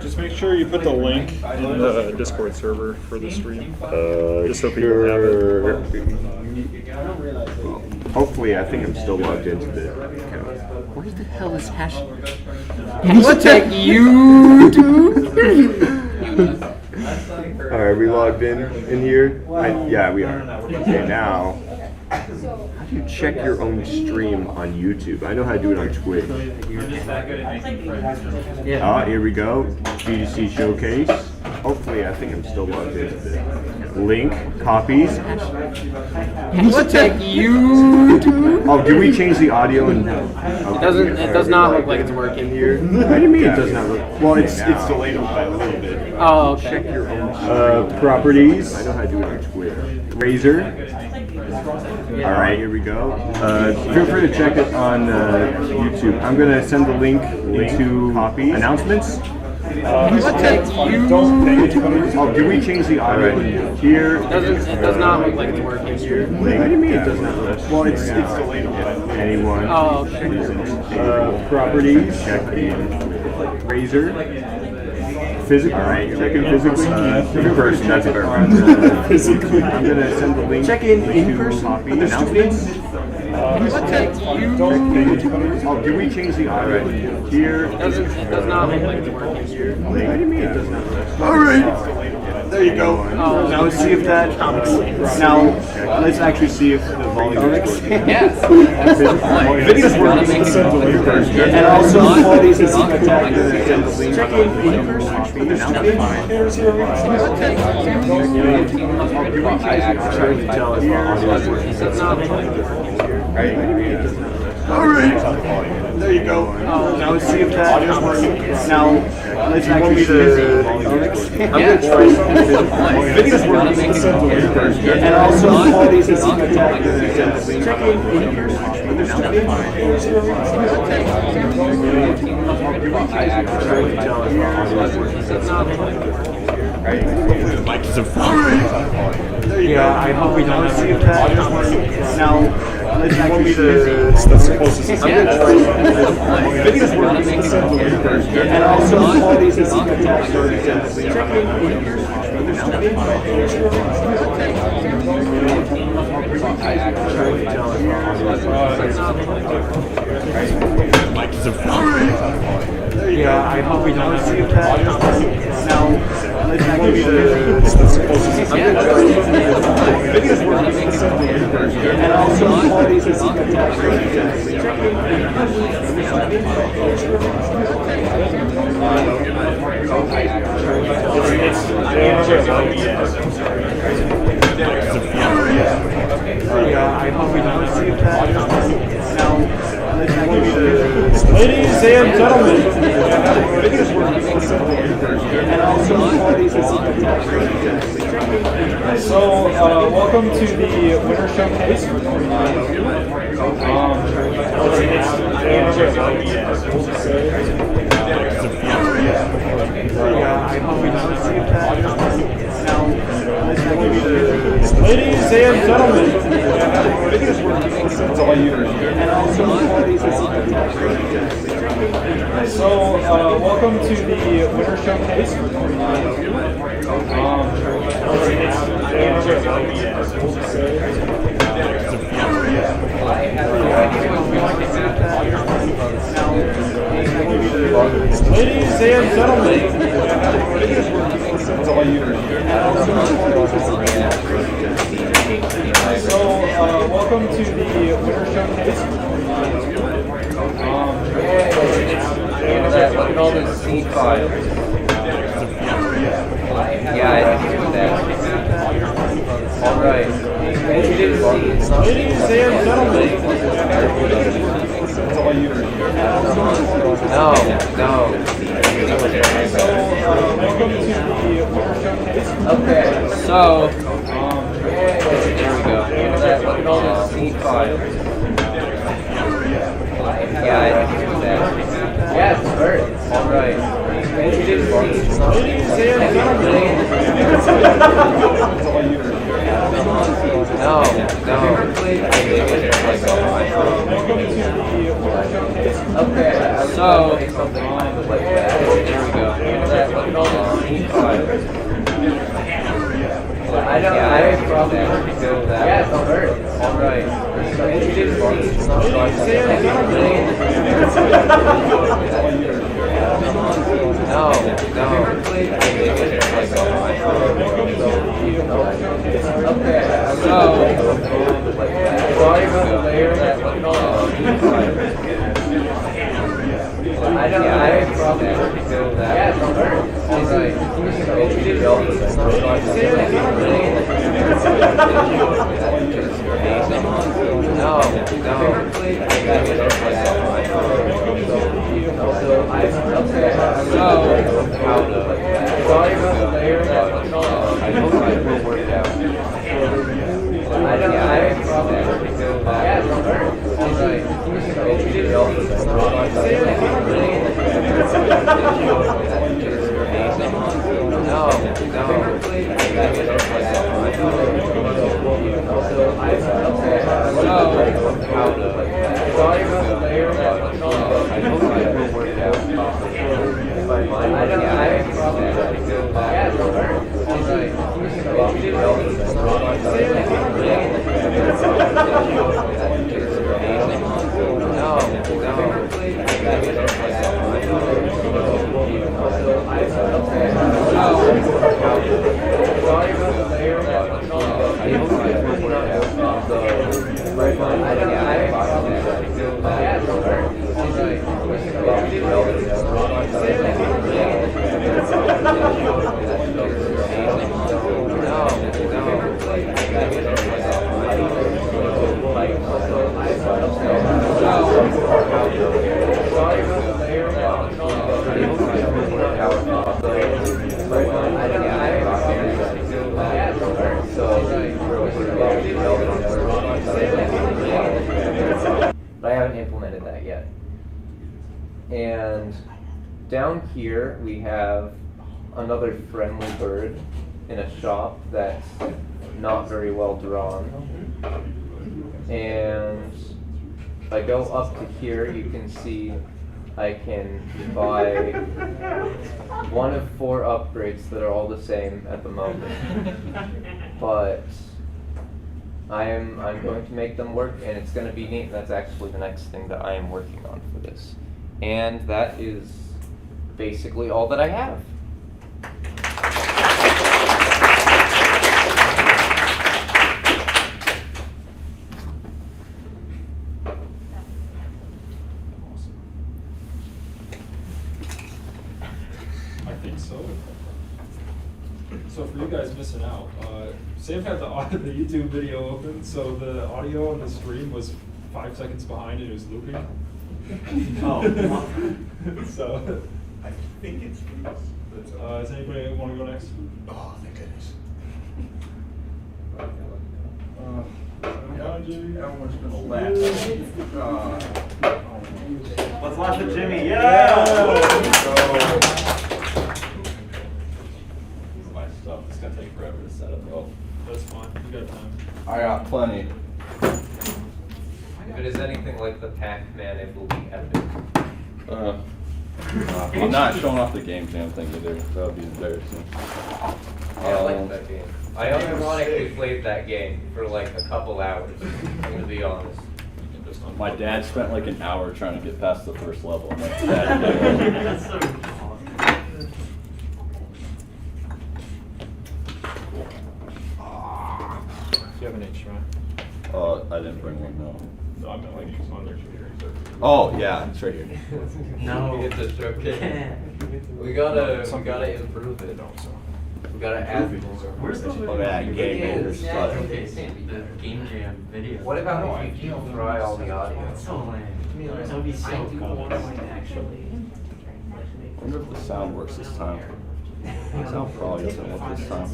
Just make sure you put the link in the Discord server for the stream. Just so people have it. Well, hopefully, I think I'm still logged into the account. Where the hell is hashtag YouTube? Alright, we logged in here? Yeah, we are. Okay, now, how do you check your own stream on YouTube? I know how to do it on Twitch. Oh, here we go. GDC Showcase. Hopefully, I think I'm still logged into the link, copies. Hashtag YouTube. Oh, did we change the audio? And okay. It does not look like it's working here. What do you mean it does not look? Well, it's delayed by a little bit. Oh, okay. Check your own properties. I know how to do it on Twitter. Razor. All right, here we go. Feel free to check it on YouTube. I'm gonna send the link into copy announcements. Oh, did we change the audio here? It does not look like it's working here. What do you mean it does not look? Well, it's delayed. Anyone? Oh, okay. Properties. Check Razor. Physically. All right, check in physically. In person. That's a better one. Physically. I'm gonna send the link. Check in person. Announcements. Oh, did we change the audio here? It does not look like it's working here. What do you mean it does not look? All right. There you go. Now let's see if that. Now let's actually see if the volume is working. Yes. Video's working. And also qualities is check in person. All right. There you go. Now let's see if that is working. Now let's actually see if I'm going to try video's working. And also qualities is check in yeah, I hope we don't see if that is working. Now let's actually see video's working. And also qualities is check yeah, I hope we don't see if that is working. Now let's actually see video's working. And also qualities is yeah, I hope we don't see if that is working. Now let's actually ladies and gentlemen, video's working. And also qualities is so welcome to the Winter Showcase for 2022. I hope we don't see if that is working. Now let's actually ladies and gentlemen, video's working. that's all you. And also qualities is so welcome to the Winter Showcase for 2022. Ladies and gentlemen, that's all you. So welcome to the Winter Showcase for 2022. Look at all this seed files. Yeah, I can do that. Alright. Ladies and gentlemen, that's all you. No. Welcome to the Winter Showcase. Okay, so there we go. Look at all this seed files. Yeah, I can do that. Yeah, it's hurt. Alright. Ladies and gentlemen, No. Okay, so make something kind of like that. There we go. I probably would go with that. Yeah, don't hurt. All right. Sorry about the layer. I probably would go with that. Yeah, don't hurt. All right. Sorry about the layer. I hope I will work out. I probably would go with that. Yeah, don't hurt. All right. Sorry about the layer. I hope I will work out. I probably would go with that. Yeah, don't hurt. All right. But I haven't implemented that yet. And down here we have another friendly bird in a shop that's not very well drawn. And if I go up to here, you can see I can buy one of 4 upgrades that are all the same at the moment. But I'm going to make them work, and it's going to be neat. That's actually the next thing that I am working on for this. And that is basically all that I have. I think so. So for you guys missing out, Sam had the YouTube video open, so the audio on the stream was 5 seconds behind and it was looping. Oh. So, I think it's does anybody want to go next? Oh, thank goodness. Everyone's gonna laugh. Let's laugh at Jimmy. Yeah! My stuff. It's gonna take forever to set up. Oh, That's fine, you got time. I got plenty. If it is anything like the Pac-Man, it will be epic. I'm not showing off the game jam thing either. That would be embarrassing. I like that game. I unironically played that game for like a couple hours, to be honest. My dad spent like an hour trying to get past the first level. I'm like, Dad, That's so awesome. Do you have an instrument? I didn't bring one, no. No, I meant like it's on their computer. Oh, yeah, it's right here. No. It's a showcase. We gotta improve it. We gotta add more. Where's the Oh, yeah, game over. The game jam video. What about if you try all the audio? So lame. That would be so cool. Actually. I wonder if the sound works this time. The sound probably doesn't work this time.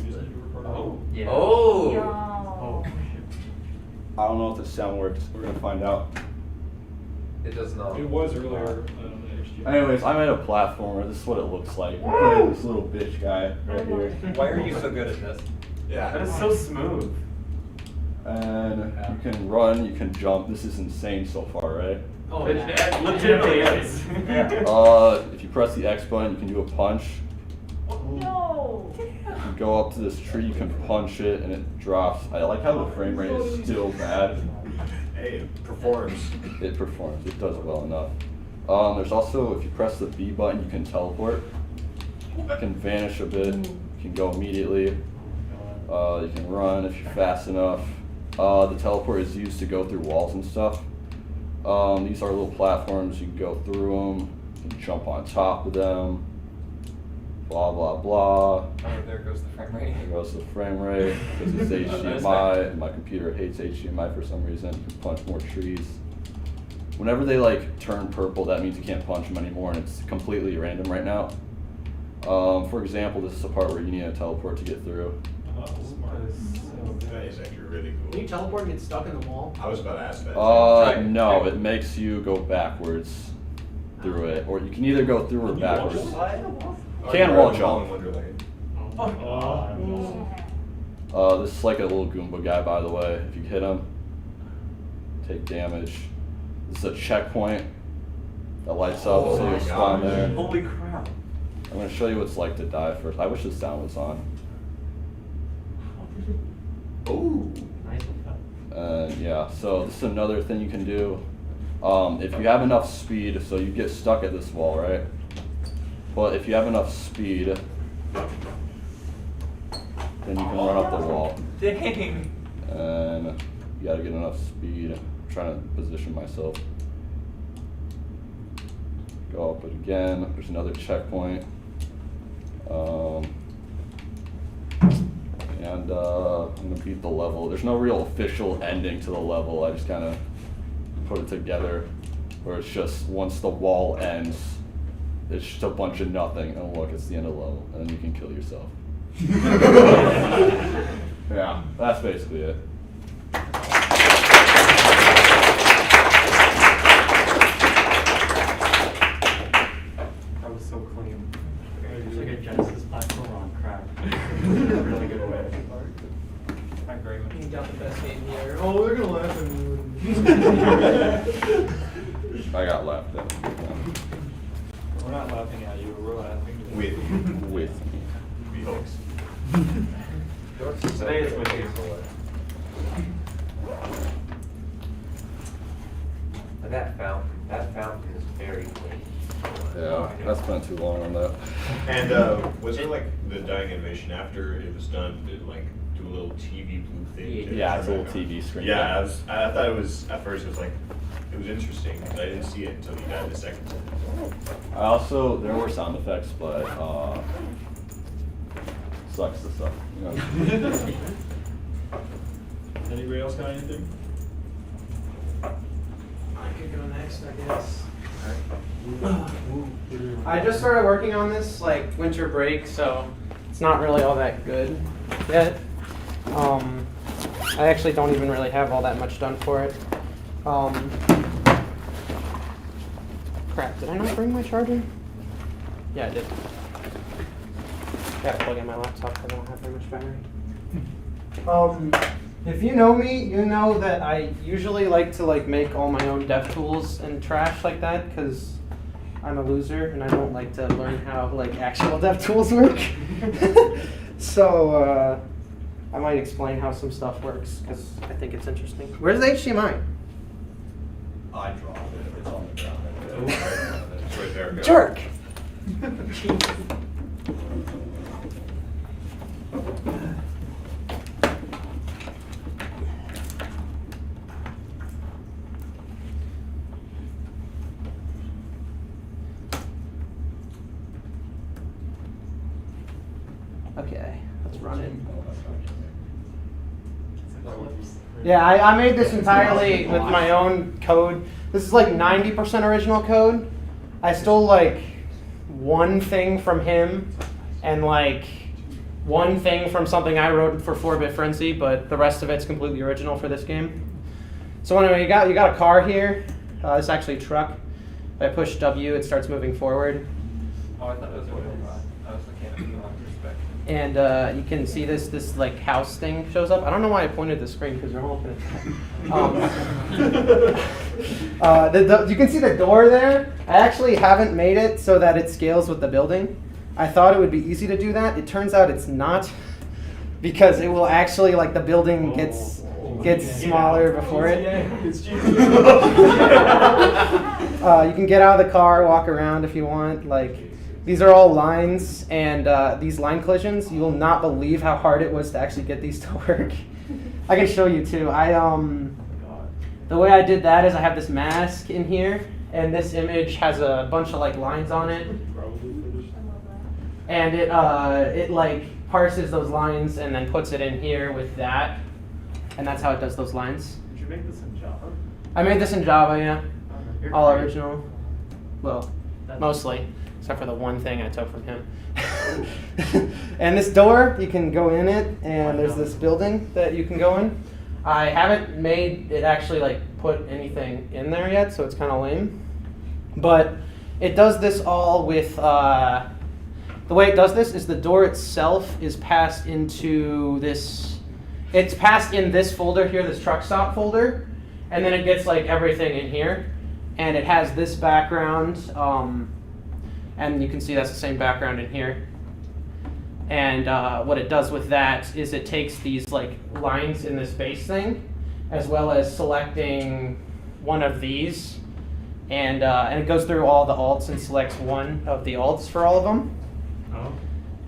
Yeah. Oh! I don't know if the sound works. We're gonna find out. It does not. It was earlier on the HG. Anyways, I'm at a platformer. This is what it looks like. We're playing this little bitch guy right here. Why are you so good at this? Yeah. That is so smooth. And you can run, you can jump. This is insane so far, right? Oh, It yeah. legitimately is. If you press the X button, you can do a punch. No! You can go up to this tree, you can punch it, and it drops. I like how the frame rate is still bad. Hey, it performs. It performs. It does well enough. There's also, if you press the B button, you can teleport. You can vanish a bit. You can go immediately. You can run if you're fast enough. The teleport is used to go through walls and stuff. These are little platforms. You can go through them. You can jump on top of them. Blah, blah, blah. Oh, there goes the frame rate. There goes the frame rate. Because it's HDMI, and my computer hates HDMI for some reason. You can punch more trees. Whenever they like turn purple, that means you can't punch them anymore, and it's completely random right now. For example, this is the part where you need a teleport to get through. Oh, smart. That is actually really cool. Can you teleport and get stuck in the wall? I was about to ask that. No, it makes you go backwards through it, or you can either go through or backwards. Can wall jump. This is like a little Goomba guy, by the way. If you hit him, take damage. This is a checkpoint that lights up, so you spawn there. Holy crap. I'm going to show you what it's like to die first. I wish the sound was on. Ooh. Nice. Yeah, so this is another thing you can do. If you have enough speed, so you get stuck at this wall, right? But if you have enough speed, then you can run up the wall. Dang. And you gotta get enough speed. I'm trying to position myself. Go up it again. There's another checkpoint. And I'm gonna beat the level. There's no real official ending to the level. I just kind of put it together where it's just once the wall ends, it's just a bunch of nothing. And look, it's the end of the level, and then you can kill yourself. Yeah, that's basically it. That was so clean. It's like a Genesis platform on crack. In a really good way. Not very much. You got the best game here. Oh, they're gonna laugh at me. I got laughed at. We're not laughing at you, we're laughing With With folks. Today is with you. But that fountain is very clean. Yeah, I spent too long on that. And was there like the dying animation after it was done? Did it like do a little TV blue thing? to Yeah, it's a turn little back on? TV screen. Yeah, I thought it was at first it was like it was interesting, but I didn't see it until you died the second time. I also, there were sound effects, but sucks to suck. You know? Anybody else got anything? I could go next, I guess. I just started working on this like winter break, so it's not really all that good yet. I actually don't even really have all that much done for it. Crap, did I not bring my charger? Yeah, I did. Gotta plug in my laptop because I don't have very much battery. If you know me, you know that I usually like to like make all my own dev tools and trash like that because I'm a loser and I don't like to learn how like actual dev tools work. So I might explain how some stuff works because I think it's interesting. Where's the HDMI? I dropped it. It's on the ground. It's right there. Go. Jerk! Okay, let's run it. Yeah, I made this entirely with my own code. This is like 90% original code. I stole like one thing from him and like one thing from something I wrote for 4-Bit Frenzy, but the rest of it's completely original for this game. So anyway, you got a car here. It's actually a truck. If I push W, it starts moving forward. Oh, I thought it was a How's the canopy on perspective? And you can see this like house thing shows up. I don't know why I pointed the screen because you're all looking at that. You can see the door there. I actually haven't made it so that it scales with the building. I thought it would be easy to do that. It turns out it's not, because it will actually, like, the building gets smaller before it. It's cheap. You can get out of the car, walk around if you want. Like, these are all lines, and these line collisions, you will not believe how hard it was to actually get these to work. I can show you too. The way I did that is I have this mask in here, and this image has a bunch of like lines on it, and it like parses those lines and then puts it in here with that, and that's how it does those lines. Did you make this in Java? I made this in Java, yeah. You're All great. original. Well, mostly, except for the one thing I took from him. And this door, you can go in it, and there's this building that you can go in. I haven't made it actually like put anything in there yet, so it's kind of lame. But it does this all with, the way it does this is the door itself is passed into this, it's passed in this folder here, this truck stop folder, and then it gets like everything in here. And it has this background, and you can see that's the same background in here. And what it does with that is it takes these like lines in this base thing, as well as selecting one of these, and it goes through all the alts and selects one of the alts for all of them. Oh.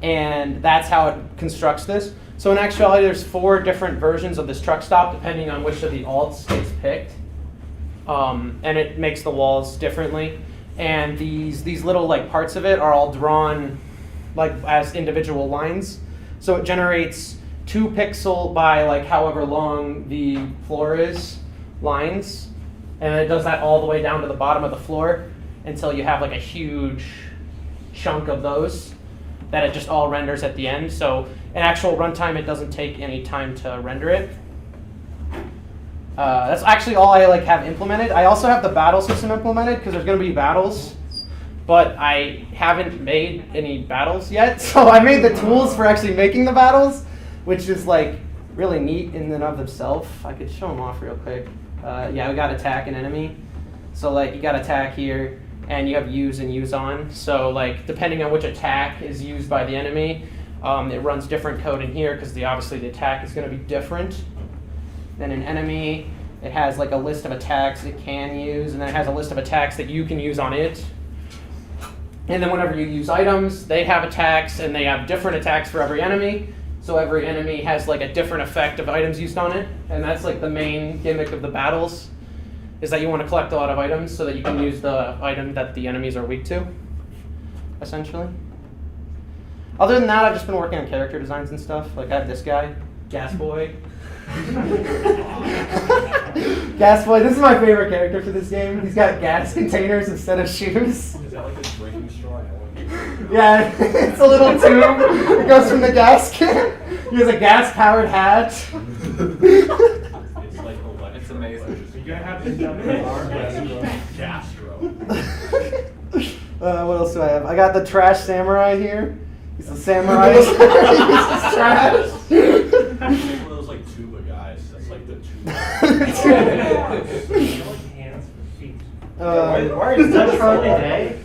And that's how it constructs this. So in actuality, there's 4 different versions of this truck stop, depending on which of the alts gets picked. And it makes the walls differently. And these little like parts of it are all drawn like as individual lines. So it generates 2 pixel by like however long the floor is lines. And it does that all the way down to the bottom of the floor until you have like a huge chunk of those that it just all renders at the end. So in actual runtime, it doesn't take any time to render it. That's actually all I like have implemented. I also have the battle system implemented because there's going to be battles, but I haven't made any battles yet. So I made the tools for actually making the battles, which is like really neat in and of themselves. I could show them off real quick. Yeah, we got attack and enemy. So like you got attack here, and you have use and use on. So like depending on which attack is used by the enemy, it runs different code in here because obviously the attack is going to be different. Then an enemy, it has like a list of attacks it can use, and then it has a list of attacks that you can use on it. And then whenever you use items, they have attacks, and they have different attacks for every enemy. So every enemy has like a different effect of items used on it, and that's like the main gimmick of the battles, is that you want to collect a lot of items so that you can use the item that the enemies are weak to, essentially. Other than that, I've just been working on character designs and stuff. Like I have this guy, Gas Boy. Gas Boy, this is my favorite character for this game. He's got gas containers instead of shoes. Is that like a drinking straw? Yeah, it's a little tube. It goes from the gas can. He has a gas-powered hat. It's like it's amazing. You're gonna have to Gastro. What else do I have? I got the trash samurai here. He's a samurai. He uses trash. One of those like tuba guys. That's like the tuba. Hands for feet. Why is that Charlie Day?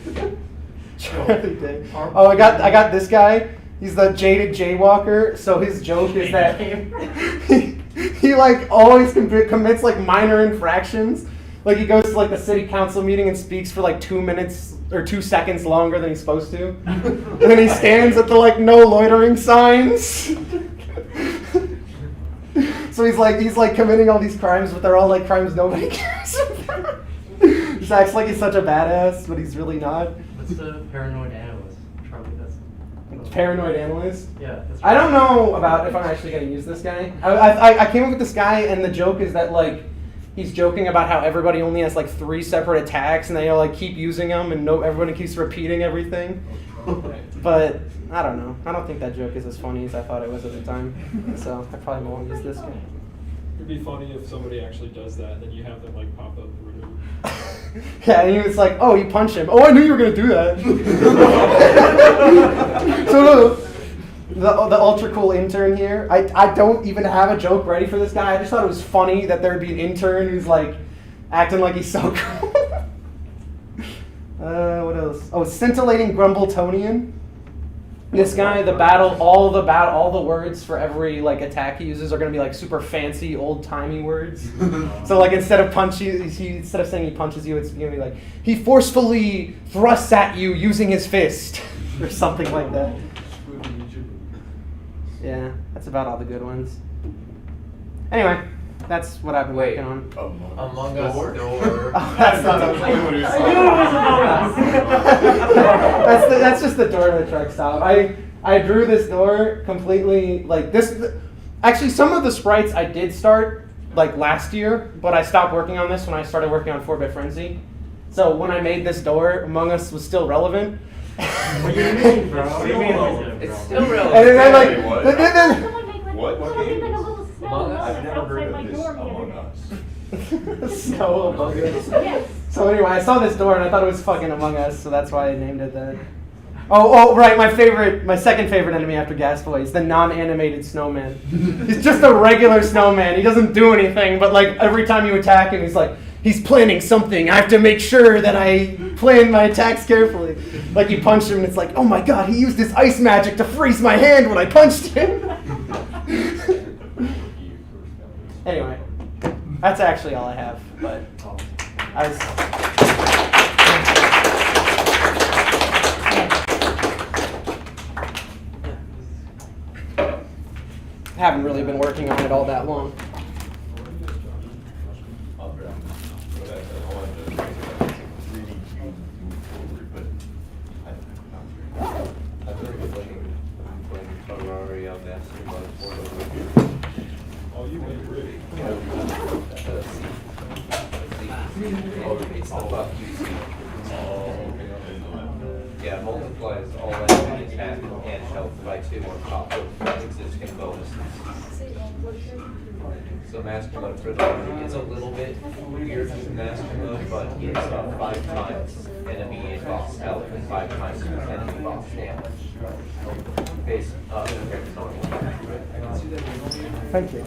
Charlie Day. Oh, I got this guy. He's the jaded jaywalker. So his joke is that he like always commits like minor infractions. Like he goes to like the city council meeting and speaks for like 2 minutes or 2 seconds longer than he's supposed to. And then he stands at the like no loitering signs. So he's like committing all these crimes, but they're all like crimes nobody cares about. He acts like he's such a badass, but he's really not. What's the paranoid analyst? Charlie, that's Paranoid analyst. yeah. That's I don't know about if I'm actually going to use this guy. I came up with this guy, and the joke is that like he's joking about how everybody only has like 3 separate attacks, and they all like keep using them, and everybody keeps repeating everything. But I don't know. I don't think that joke is as funny as I thought it was at the time. So I probably won't use this guy. It'd be funny if somebody actually does that, and then you have them like pop up the Yeah, and he was like, oh, you punched him. Oh, I knew you were going to do that. So the ultra cool intern here, I don't even have a joke ready for this guy. I just thought it was funny that there'd be an intern who's like acting like he's so cool. What else? Oh, scintillating Grumbletonian. This guy, all the words for every like attack he uses are gonna be like super fancy, old timey words. So like instead of saying he punches you, it's gonna be like he forcefully thrusts at you using his fist, or something like that. Yeah, that's about all the good ones. Anyway, that's what I've been working on. Among Us door. Oh, that's not what I knew that's just the door of the truck stop. I drew this door completely like this. Actually, some of the sprites I did start like last year, but I stopped working on this when I started working on 4-Bit Frenzy. So when I made this door, Among Us was still relevant. What do you mean, bro? What do you mean? It's still relevant. And then I like. Someone make like, What someone make like a little snow Among Us? globe I've never heard outside my of this door the other Among day. Us. Snow Among Us. Yes. So anyway, I saw this door and I thought it was fucking Among Us, so that's why I named it that. Oh, right, my second favorite enemy after Gasboy is the non-animated snowman. He's just a regular snowman. He doesn't do anything, but like every time you attack him, he's planning something. I have to make sure that I plan my attacks carefully. Like you punch him and it's like, oh my god, he used his ice magic to freeze my hand when I punched him. Anyway, that's actually all I have, but I was... haven't really been working on it all that long. Oh, you made it really. Yeah, multiplies all enemy attack and health by 2 on top of existing bonuses. So master mode for the is a little bit weird with master mode, but it's 5 times enemy boss health and 5 times enemy boss damage. Based compared to normal. Thank you.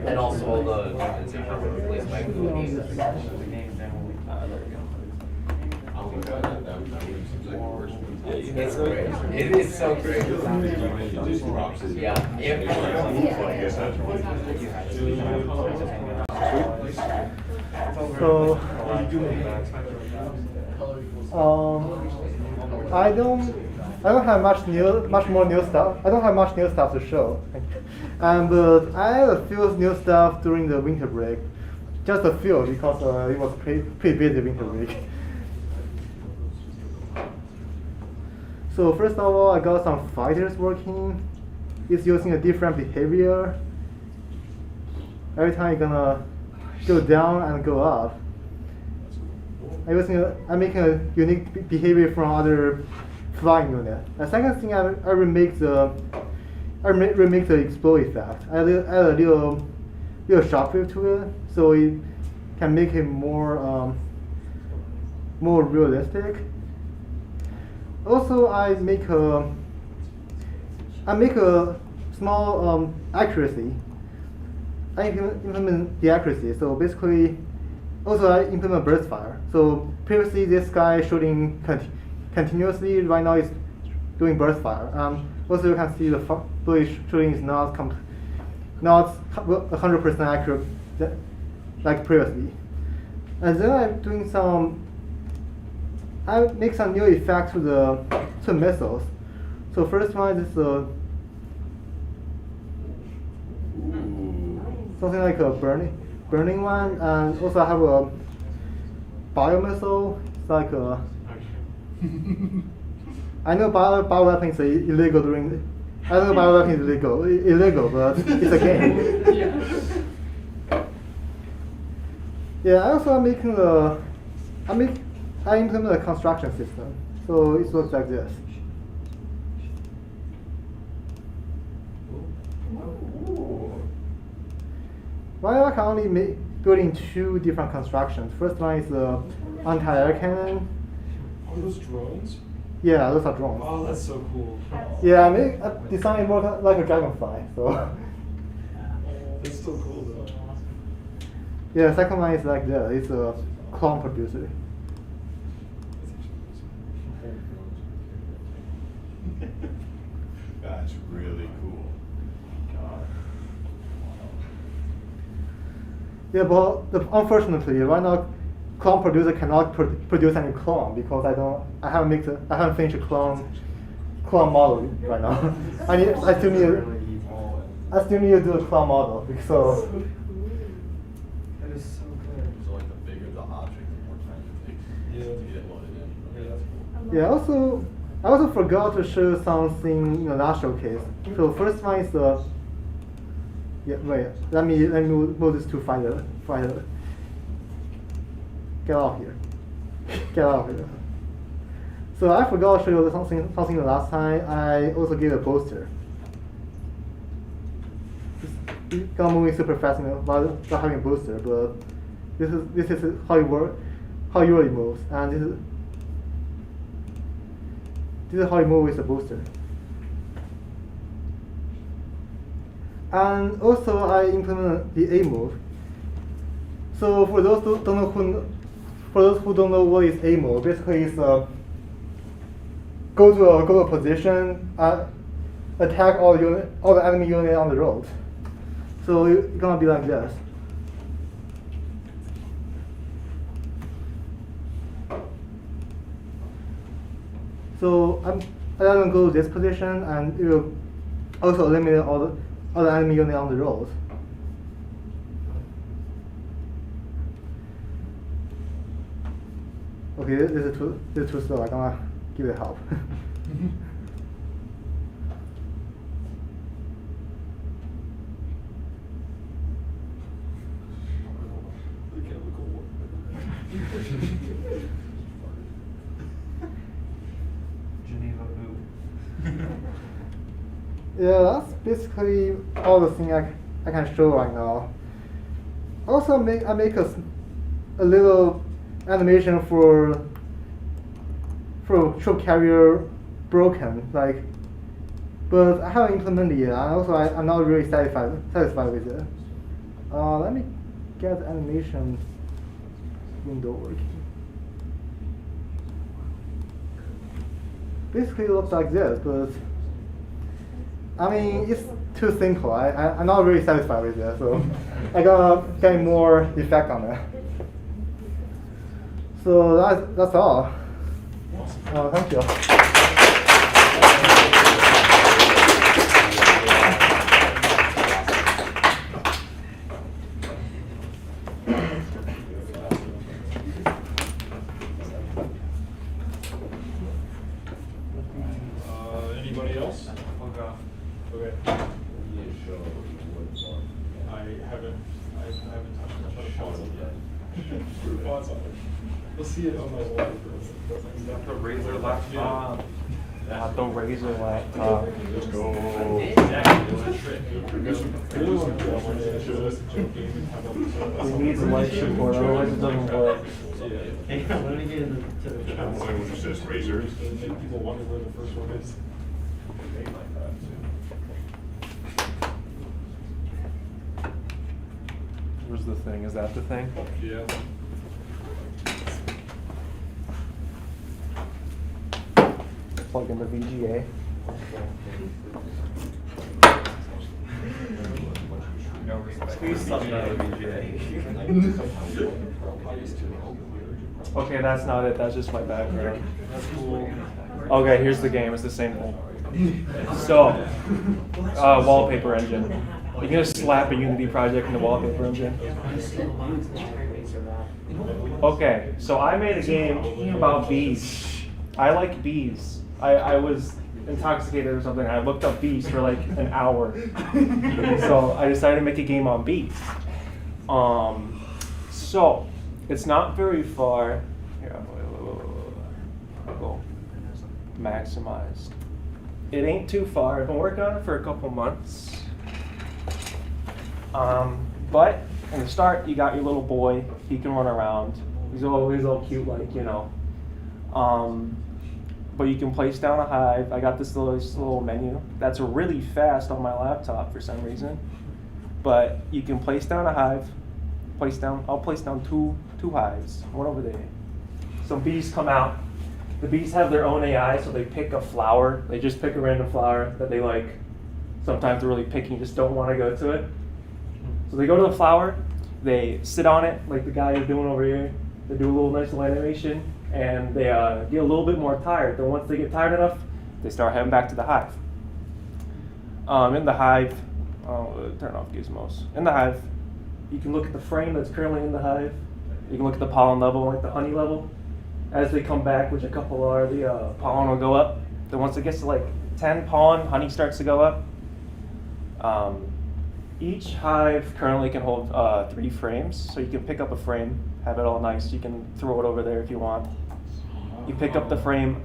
And also all the movements are replaced by Goonies. It's great. It's so great. Yeah. So, I don't have much more new stuff. I don't have much new stuff to show. But I had a few new stuff during the winter break. Just a few because it was pretty busy winter break. So first of all, I got some fighters working. It's using a different behavior. Every time you're gonna go down and go up. I'm making a unique behavior from other flying unit. The second thing, I remake the explode effect. I add a little shockwave to it, so it can make it more realistic. Also, I make a small accuracy. I implement the accuracy. So basically, also I implement burst fire. So previously this guy shooting continuously. Right now it's doing burst fire. Also you can see the bullet shooting is not 100% accurate like previously. And then I'm doing I make some new effects to the missiles. So first one is something like a burning one, and also I have a bio missile. It's like a I know bio weapons are illegal I know bio weapons is illegal, but it's a game. Yeah, I also am making I implement a construction system. So it looks like this. While I can only building two different constructions. First one is the anti-air cannon. Are those drones? Yeah, those are drones. Oh, that's so cool. Yeah, I designed it more like a dragonfly. So. That's still cool though. Yeah, second one is like that. It's a clone producer. That's really cool. Yeah, but unfortunately, right now, clone producer cannot produce any clone because I haven't finished a clone model right now. I still need to do a clone model because. That is so good. So like the bigger the object, the more time it takes to get loaded in. Yeah, that's cool. Yeah, I also forgot to show something in the last showcase. So first one is the. Yeah, wait. Let me move this to fighter. Get out of here. Get out of here. So I forgot to show you something the last time. I also gave a poster. It's kind of moving super fast without having a booster, but this is how it works, how it really moves, and this is how it moves with the booster. And also I implemented the A move. So for those who don't know what is A move, basically it's go to a position, attack all the enemy unit on the road. So it's gonna be like this. So I'm gonna go to this position, and it will also eliminate all the enemy unit on the road. Okay, this is too slow. I'm gonna give it help. Geneva who? Yeah, that's basically all the thing I can show right now. Also, I make a little animation for ship carrier broken, but I haven't implemented it yet. And also, I'm not really satisfied with it. Let me get the animation window working. Basically, it looks like this, but I mean, it's too simple. I'm not really satisfied with it, so I gotta get more effect on it. So that's all. Thank you. Anybody else? Okay. I haven't touched the font yet. Fonts on it. You'll see it on my wall. Got the Razer laptop. Got the Razer laptop. Let's go. We need the light support, otherwise it doesn't work. Hey, let me get into the comments. When it says razors. People wonder where the first one is. Where's the thing? Is that the thing? Yeah. Plug in the VGA. No respect. Okay, that's not it. That's just my background. That's cool. Okay, here's the game. It's the same thing. So, wallpaper engine. You can just slap a Unity project in the wallpaper engine. Okay, so I made a game about bees. I like bees. I was intoxicated or something. I looked up bees for like an hour. So I decided to make a game on bees. So it's not very far. Here, I'll go maximized. It ain't too far. I've been working on it for a couple months. But in the start, you got your little boy. He can run around. He's all cute, like, you know. But you can place down a hive. I got this little menu that's really fast on my laptop for some reason. But you can place down a hive. I'll place down two hives, one over there. Some bees come out. The bees have their own AI, so they pick a flower. They just pick a random flower that they like. Sometimes they're really picky, just don't want to go to it. So they go to the flower, they sit on it like the guy is doing over here. They do a little nice little animation, and they get a little bit more tired. Then once they get tired enough, they start heading back to the hive. In the hive, turn off gizmos. In the hive, you can look at the frame that's currently in the hive. You can look at the pollen level, like the honey level. As they come back, which a couple are, the pollen will go up. Then once it gets to like 10 pollen, honey starts to go up. Each hive currently can hold 3 frames, so you can pick up a frame, have it all nice. You can throw it over there if you want. You pick up the frame.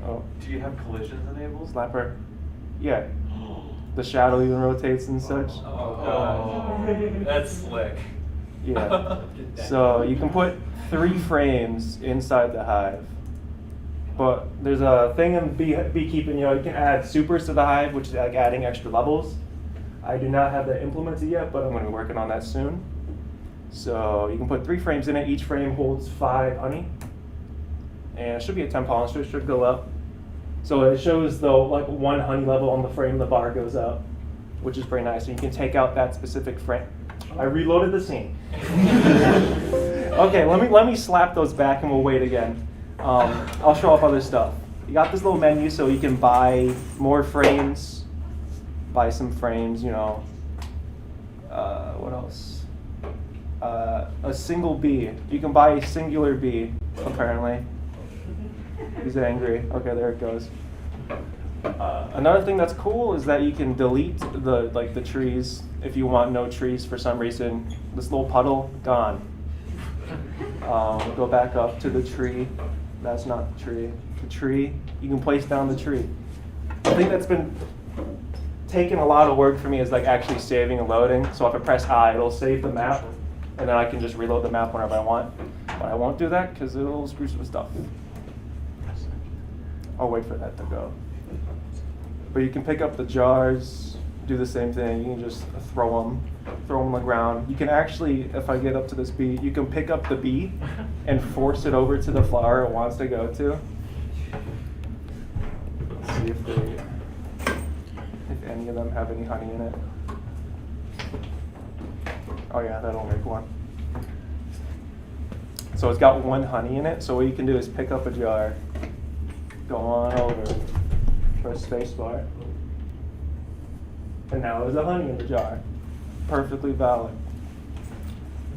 Oh, Do you have collisions enabled? slapper. Yeah. The shadow even rotates and such. Oh, that's slick. Yeah. So you can put 3 frames inside the hive. But there's a thing in beekeeping, you know, you can add supers to the hive, which is like adding extra levels. I do not have that implemented yet, but I'm going to be working on that soon. So you can put 3 frames in it. Each frame holds 5 honey. And it should be a 10 pollen, so it should go up. So it shows though like 1 honey level on the frame, the bar goes up, which is pretty nice. So you can take out that specific frame. I reloaded the scene. Okay, let me slap those back and we'll wait again. I'll show off other stuff. You got this little menu so you can buy more frames, buy some frames, you know. What else? A single bee. You can buy a singular bee, apparently. He's angry. Okay, there it goes. Another thing that's cool is that you can delete the trees if you want no trees for some reason. This little puddle, gone. Go back up to the tree. That's not the tree. The tree, you can place down the tree. The thing that's been taking a lot of work for me is like actually saving and loading. So if I press I, it'll save the map, and then I can just reload the map whenever I want. But I won't do that because it'll screw some stuff. I'll wait for that to go. But you can pick up the jars, do the same thing. You can just throw them on the ground. You can actually, if I get up to this bee, you can pick up the bee and force it over to the flower it wants to go to. Let's see if any of them have any honey in it. Oh yeah, that'll make one. So it's got 1 honey in it. So what you can do is pick up a jar, go on over, press spacebar, and now there's a honey in the jar. Perfectly valid.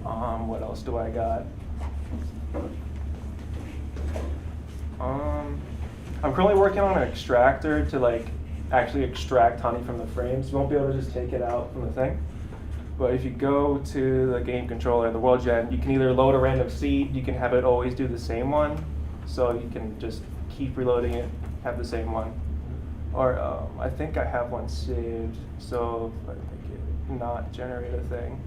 What else do I got? I'm currently working on an extractor to like actually extract honey from the frames. You won't be able to just take it out from the thing. But if you go to the game controller, the world gen, you can either load a random seed, you can have it always do the same one, so you can just keep reloading it, have the same one. Or I think I have one saved, so if I make it not generate a thing.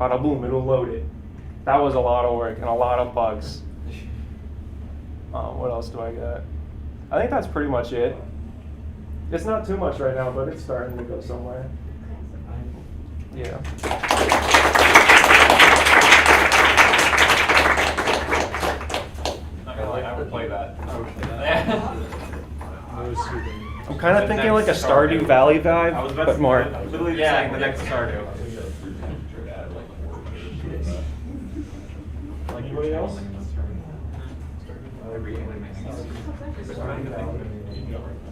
Bada boom, it'll load it. That was a lot of work and a lot of bugs. What else do I got? I think that's pretty much it. It's not too much right now, but it's starting to go somewhere. Yeah. I would play that. I'm kind of thinking like a Stardew Valley vibe, but more. Literally just saying the next Stardew. Anybody else?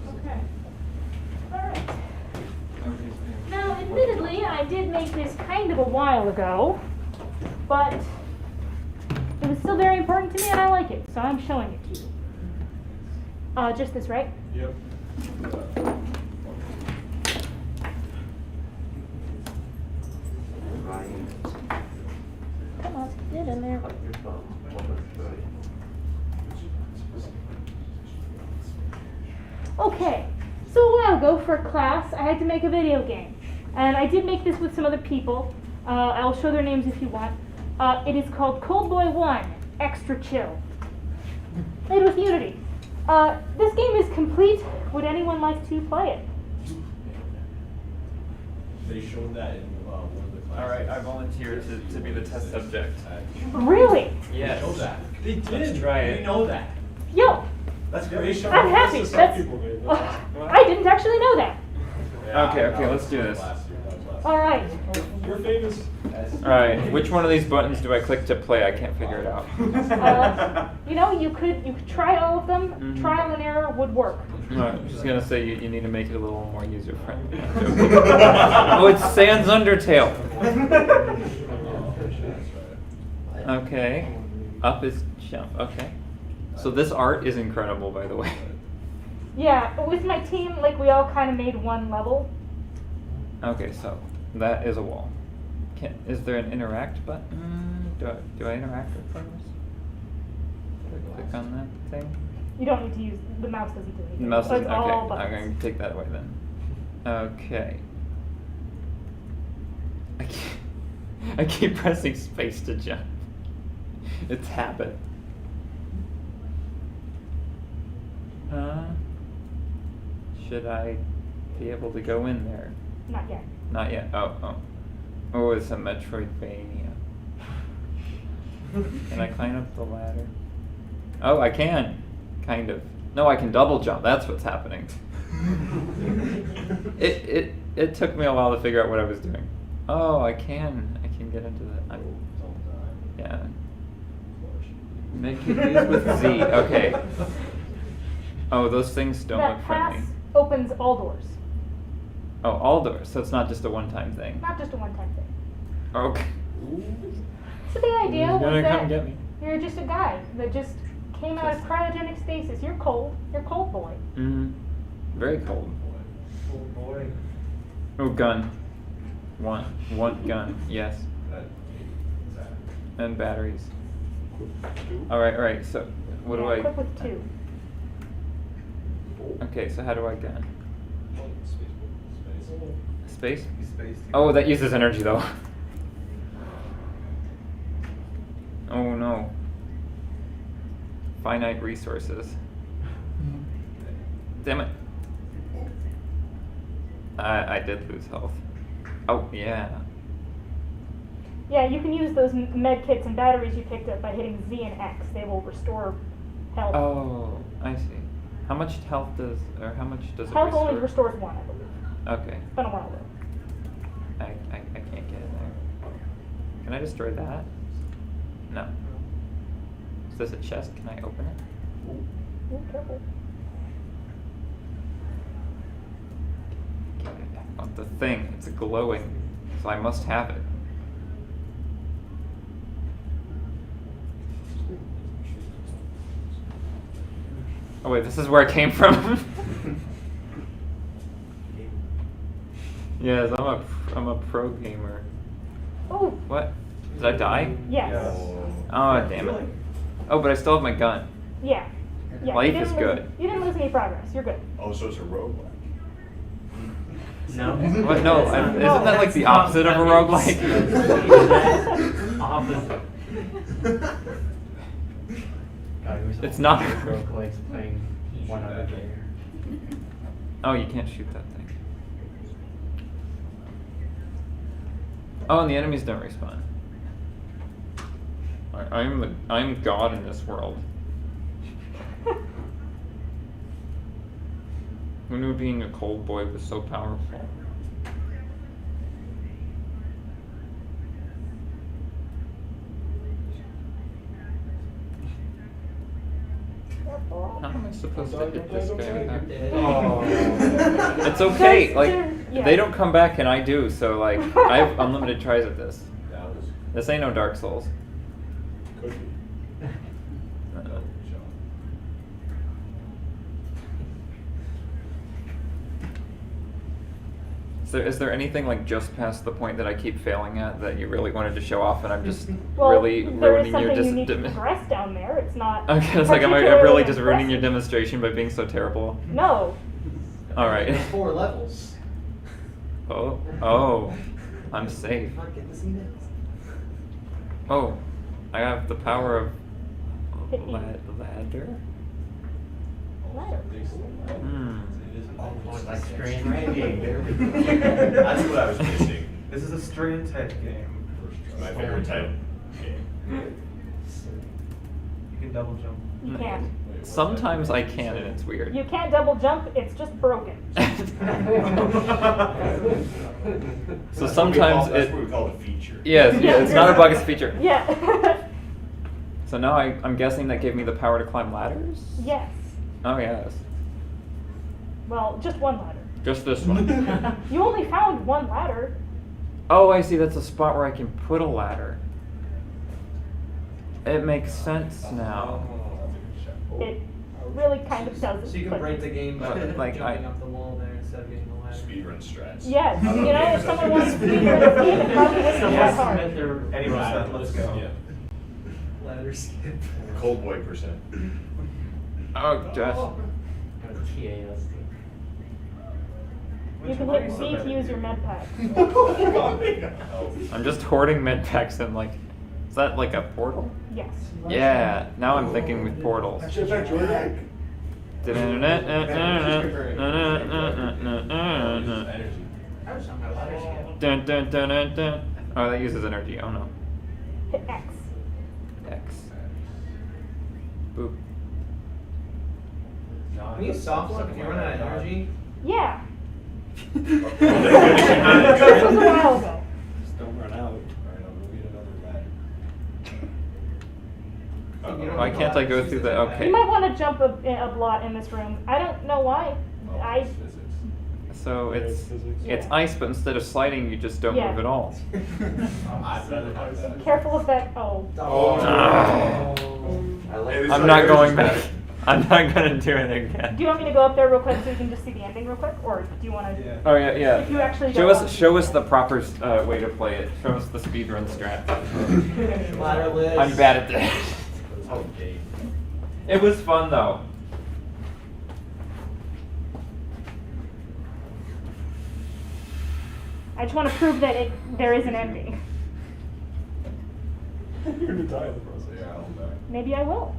Okay. Alright. Now, admittedly, I did make this kind of a while ago, but it was still very important to me and I like it, so I'm showing it to you. Just this, right? Yep. Come on, get in there. Okay, so a while ago for class, I had to make a video game. And I did make this with some other people. I'll show their names if you want. It is called Cold Boy 1 Extra Chill. Made with Unity. This game is complete. Would anyone like to play it? They showed that in one of the classes. All right, I volunteer to be the test subject. Really? Yes. They showed that. They did. Let's try it. We know that. Yo, That's great. I'm happy. That's, I didn't actually know that. Okay, let's do this. All right. You're famous. All right, which one of these buttons do I click to play? I can't figure it out. You know, you could try all of them. Mhm. Trial and error would work. No, I'm just gonna say you need to make it a little more user friendly. Oh, it's Sans Undertale. Okay, up is jump. Okay, so this art is incredible, by the way. Yeah, with my team, like we all kind of made one level. Okay, so that is a wall. Is there an interact button? Do I interact with photos? Do I click on that thing? You don't need to use the mouse. Doesn't do anything. The mouse So it's doesn't. Okay, all I'm buttons. going to take that away then. Okay. I keep pressing space to jump. It's habit. Should I be able to go in there? Not yet. Not yet. Oh. Oh, it's a Metroidvania. Can I climb up the ladder? Oh, I can. Kind of. No, I can double jump. That's what's happening. It took me a while to figure out what I was doing. Oh, I can get into that. Yeah. Make it use with Z. Okay. Oh, those things don't That look pass friendly. opens all doors. Oh, all doors. So it's not just a one-time thing. Not just a one-time thing. Okay. So the idea Who's was gonna that come get me? you're just a guy that just came out of cryogenic stasis. You're cold. You're cold boy. Mm-hmm. Very cold. Oh boy. Oh, gun. One gun. Yes. And batteries. All right. So, what do Yeah, I? equip with 2. Okay. So how do I gun? Space. Oh, that uses energy though. Oh no. Finite resources. Damn it. I did lose health. Oh yeah. Yeah, you can use those med kits and batteries you picked up by hitting Z and X. They will restore health. Oh, I see. How much health does it Health restore? only restores 1, I believe. Okay. It's been a while though. I can't get in there. Can I destroy that? No. Is this a chest? Can I open it? Ooh, careful. I want the thing. It's glowing. So I must have it. Oh wait, this is where I came from? Yes, I'm a pro gamer. Oh, What? Did I die? yes. Oh, damn it. Oh, but I still have my gun. Yeah. Yeah. Life you is didn't lose- good. You didn't lose any progress. You're good. Oh, so it's a roguelike. No. What? No, isn't that like the opposite of a roguelike? Opposite. It's not. Roguelikes playing one other game. Oh, you can't shoot that thing. Oh, and the enemies don't respawn. I'm God in this world. Who knew being a cold boy was so powerful? How am I supposed to hit this guy without? Oh. It's okay. Because Like yeah. they don't come back and I do. So like I have unlimited tries at this. That was This ain't no Dark Souls. could be. Is there anything like just past the point that I keep failing at that you really wanted to show off and I'm just Well, really there is ruining your something you need to progress down there. It's not. Okay, it's like am I particularly really just ruining your impressive. demonstration by being so terrible? No. All right. 4 levels. Oh, I'm safe. Oh, I have the power of ladder. Ladder. Hmm. It's like stranding. That's what I was missing. This is a strand type game. My favorite type game. You can double jump. You can't. Sometimes I can, and it's weird. You can't double jump, it's just broken. So sometimes That's what we call a feature. yeah, it's not a bug, it's a feature. Yeah. So now I'm guessing that gave me the power to climb ladders? Yes. Oh, yes. Well, just one ladder. Just this one. You only found one ladder. Oh, I see. That's a spot where I can put a ladder. It makes sense now. It really kind of doesn't. So you can but- break the game by Like, jumping up the wall there instead of getting the ladder. Speedrun strats. Yes. You know, if someone wants to speed run a game, it probably wouldn't be that hard. Anyway, let's go. Yeah. Ladder skip. Cold boy percent. Oh, Josh. You can hit Z to use your med pack. I'm just hoarding med packs and like, is that like a portal? Yes. Yeah, now I'm thinking with portals. Dun, dun, dun, dun, dun. Oh, that uses energy. Oh no. Hit X. X. Boop. Can you soft look if you run out of energy? Yeah. This was a while ago. Just don't run out. Why can't I go through the? Okay. You might want to jump a lot in this room. I don't know why. I. So it's ice, but instead of sliding, you just don't Yeah. move at all. Careful of that. Oh. I'm not going back. I'm not gonna do it again. Do you want me to go up there real quick so you can just see the ending real quick, or do you want to? Oh yeah, yeah. If you actually show go us on. show us the proper way to play it. Show us the speedrun strat. Ladderless. I'm bad at this. It was fun though. I just want to prove that there is an ending. You're gonna die in the process. Maybe I will.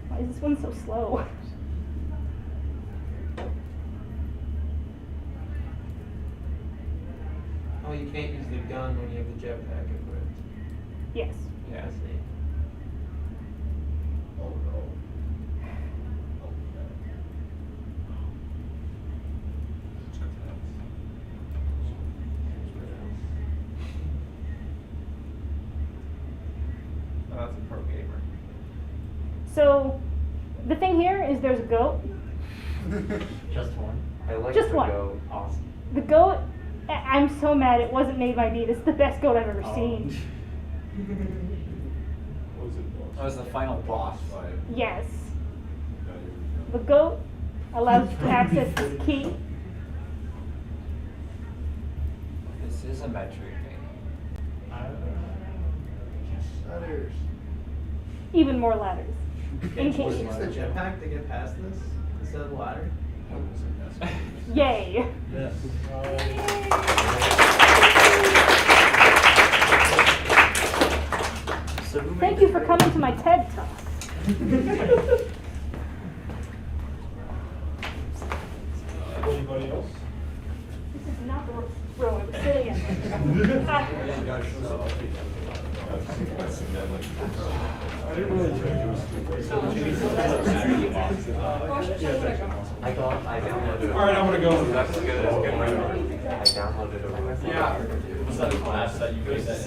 Why is this one so slow? Oh, you can't use the gun when you have the jetpack equipped. Yes. Yeah. Oh, that's a pro gamer. So, the thing here is there's a goat. Just one. I like Just the one. goat. Awesome. The goat, I'm so mad it wasn't made by me. This is the best goat I've ever seen. That was the final boss. Yes. The goat allows you to access this key. This is a metric game. Ladders. Even more ladders. In Can you case. use the jetpack to get past this instead of the ladder? Yay. Yes. Thank you for coming to my TED Talk. Anybody else? This is not the row I was sitting in. I didn't really think it was I downloaded it. All right, I'm gonna go. That's good. That's good. I downloaded it. Yeah. Was that a class that you guys had?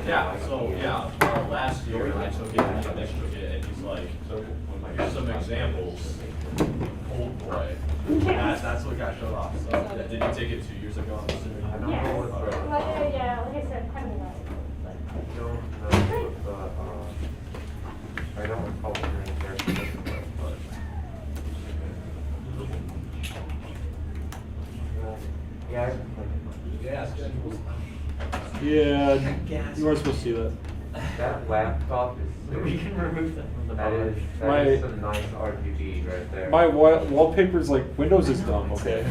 Yeah, so, last year I took it, and Nick took it, and he's like, here's some examples. Old boy. That's what got shut off, so, did you take it 2 years ago? I'm assuming? Yes. Yeah, like I said, kind of like. I don't recall what your character was, Yeah, Yeah, you weren't supposed to see that. That laptop is. We can remove that from the That is, My- that is some nice RGB right there. My wallpaper's like, Windows is dumb, okay?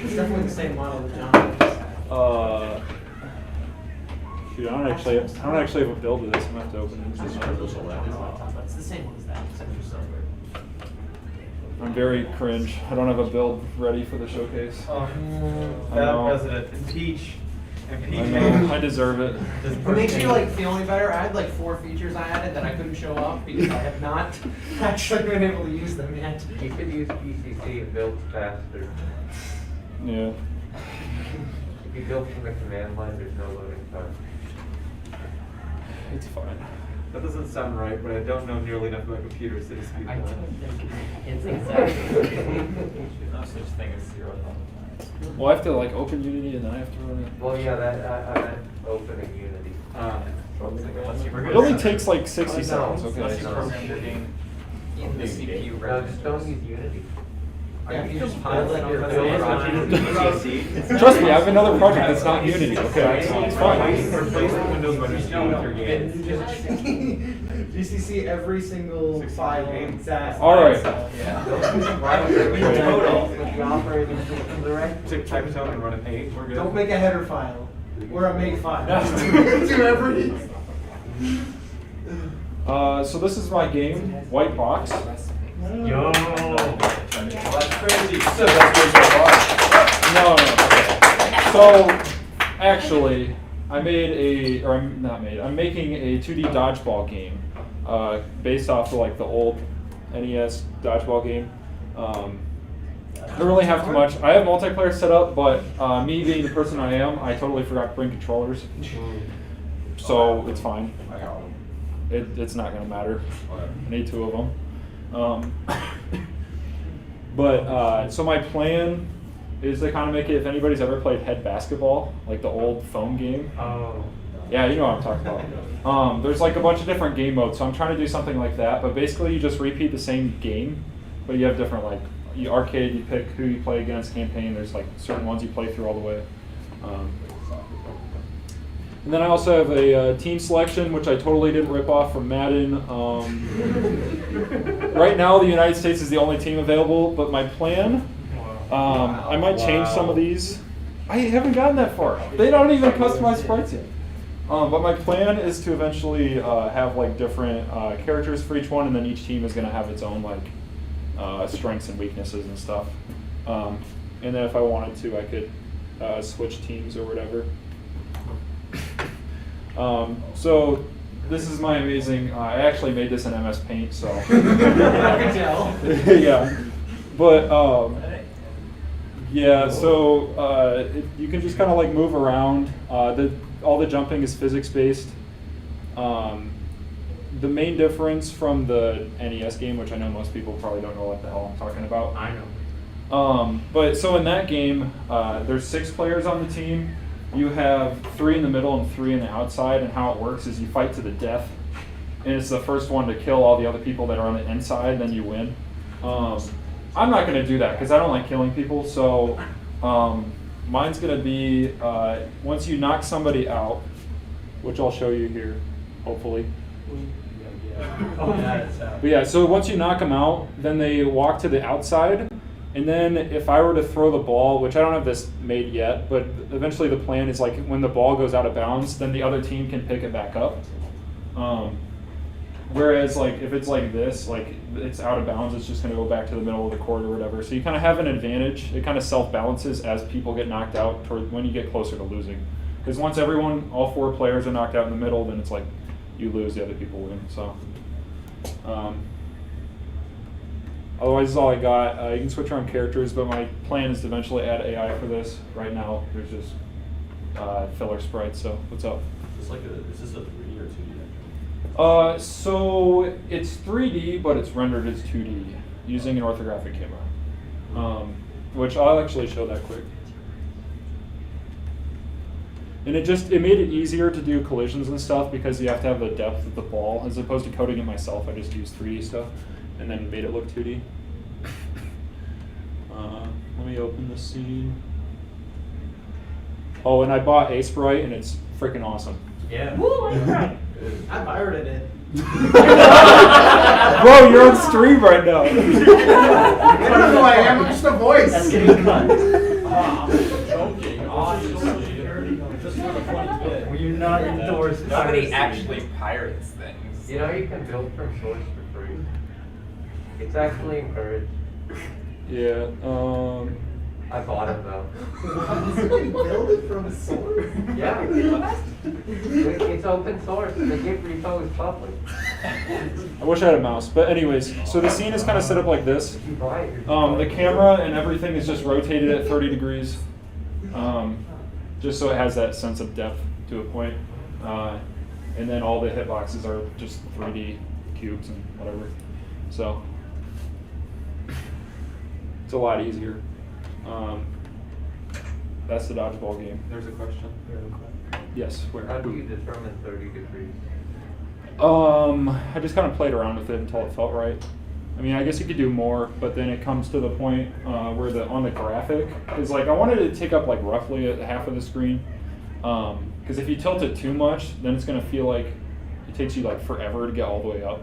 It's definitely the same model that John has. Shoot, I don't actually have a build of this. I'm gonna have to open it. It's the same one as that, except for silver. I'm very cringe. I don't have a build ready for the showcase. I know. President, impeach. I know. I deserve it. It makes you like feel any better. I had like 4 features I added that I couldn't show off because I have not actually been able to use them yet. You could use PCC and build faster. Yeah. If you build from the command line, there's no loading time. It's fine. That doesn't sound right, but I don't know nearly enough about computers to dispute I that. don't think it's exactly. There's no such thing as zero level. Well, I have to like open Unity and then I have to run it. Well, yeah, that I meant opening Unity. It only takes like 60 No, seconds, unless okay? you program your game in the CPU No, register. just don't use Unity. Yeah, you just That's highlight your build Trust me, I have another project that's not Unity, okay? So it's fine. Replace the Windows registry with your game. GCC every single file that. All right. Type tone and run a page. We're good. Don't make a header file or a make file. Do every. So this is my game, White Box. Yo. That's crazy. No. So, actually, I'm making a 2D dodgeball game, based off of like the old NES dodgeball game. I don't really have too much. I have multiplayer set up, but me being the person I am, I totally forgot to bring controllers. So it's fine. It's not gonna matter. I need 2 of them. So my plan is to kind of make it, if anybody's ever played head basketball, like the old phone game. Oh. Yeah, you know what I'm talking about. There's like a bunch of different game modes, so I'm trying to do something like that, but basically you just repeat the same game, but you have different, like, you arcade, you pick who you play against, campaign, there's like certain ones you play through all the way. And then I also have a team selection, which I totally didn't rip off from Madden. Right now, the United States is the only team available, but my plan, I might change some of these. I haven't gotten that far. They don't even customize sprites yet. But my plan is to eventually have like different characters for each one, and then each team is going to have its own like strengths and weaknesses and stuff. And then if I wanted to, I could switch teams or whatever. So this is my amazing, I actually made this in MS Paint, so. I can tell. Yeah, but yeah, so you can just kind of like move around. All the jumping is physics based. The main difference from the NES game, which I know most people probably don't know what the hell I'm talking about. I know. But so in that game, there's 6 players on the team. You have 3 in the middle and 3 in the outside, and how it works is you fight to the death, and it's the first one to kill all the other people that are on the inside, then you win. I'm not going to do that because I don't like killing people, so mine's going to be once you knock somebody out, which I'll show you here, hopefully. But yeah, so once you knock them out, then they walk to the outside. And then if I were to throw the ball, which I don't have this made yet, but eventually the plan is like when the ball goes out of bounds, then the other team can pick it back up. Whereas like if it's like this, like it's out of bounds, it's just going to go back to the middle of the court or whatever. So you kind of have an advantage. It kind of self-balances as people get knocked out toward when you get closer to losing. Because once all 4 players are knocked out in the middle, then it's like you lose, the other people win. So. Otherwise, that's all I got. You can switch around characters, but my plan is to eventually add AI for this. Right now, there's just filler sprites, so what's up? Is this a 3D or 2D? So it's 3D, but it's rendered as 2D using an orthographic camera, which I'll actually show that quick. And it made it easier to do collisions and stuff because you have to have the depth of the ball. As opposed to coding it myself, I just used 3D stuff and then made it look 2D. Let me open the scene. Oh, and I bought a sprite and it's freaking awesome. Yeah. Woo, what's right? I pirated it. Bro, you're on stream right now. I don't know who I am. I'm just a voice. That's getting cut. Joking, obviously. Just for the funny bit. Well, you're not endorsed. Nobody actually pirates things. You know you can build from source for free. It's actually encouraged. Yeah. I bought it though. Build it from source. Yeah. It's open source. The Git repo is public. I wish I had a mouse, but anyways, so the scene is kind of set up like this. If you buy it, you're The camera and everything is just rotated at 30 degrees, just so it has that sense of depth to a point. And then all the hitboxes are just 3D cubes and whatever. So it's a lot easier. That's the dodgeball game. There's a question. Yes, where? How do you determine 30 degrees? I just kind of played around with it until it felt right. I mean, I guess you could do more, but then it comes to the point where on the graphic is like, I wanted it to take up like roughly half of the screen. Because if you tilt it too much, then it's going to feel like it takes you like forever to get all the way up.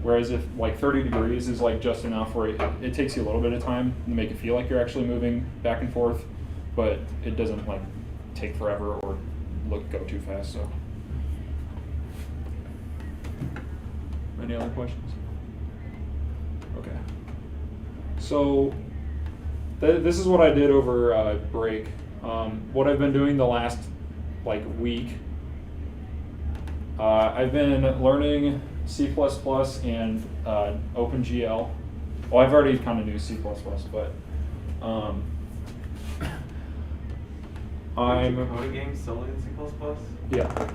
Whereas if like 30 degrees is like just enough where it takes you a little bit of time to make it feel like you're actually moving back and forth, but it doesn't like take forever or go too fast. So, any other questions? Okay. So this is what I did over break. What I've been doing the last like week. I've been learning C++ and OpenGL. Well, I've already kind of knew C++, but I'm coding games solely in C++? yeah.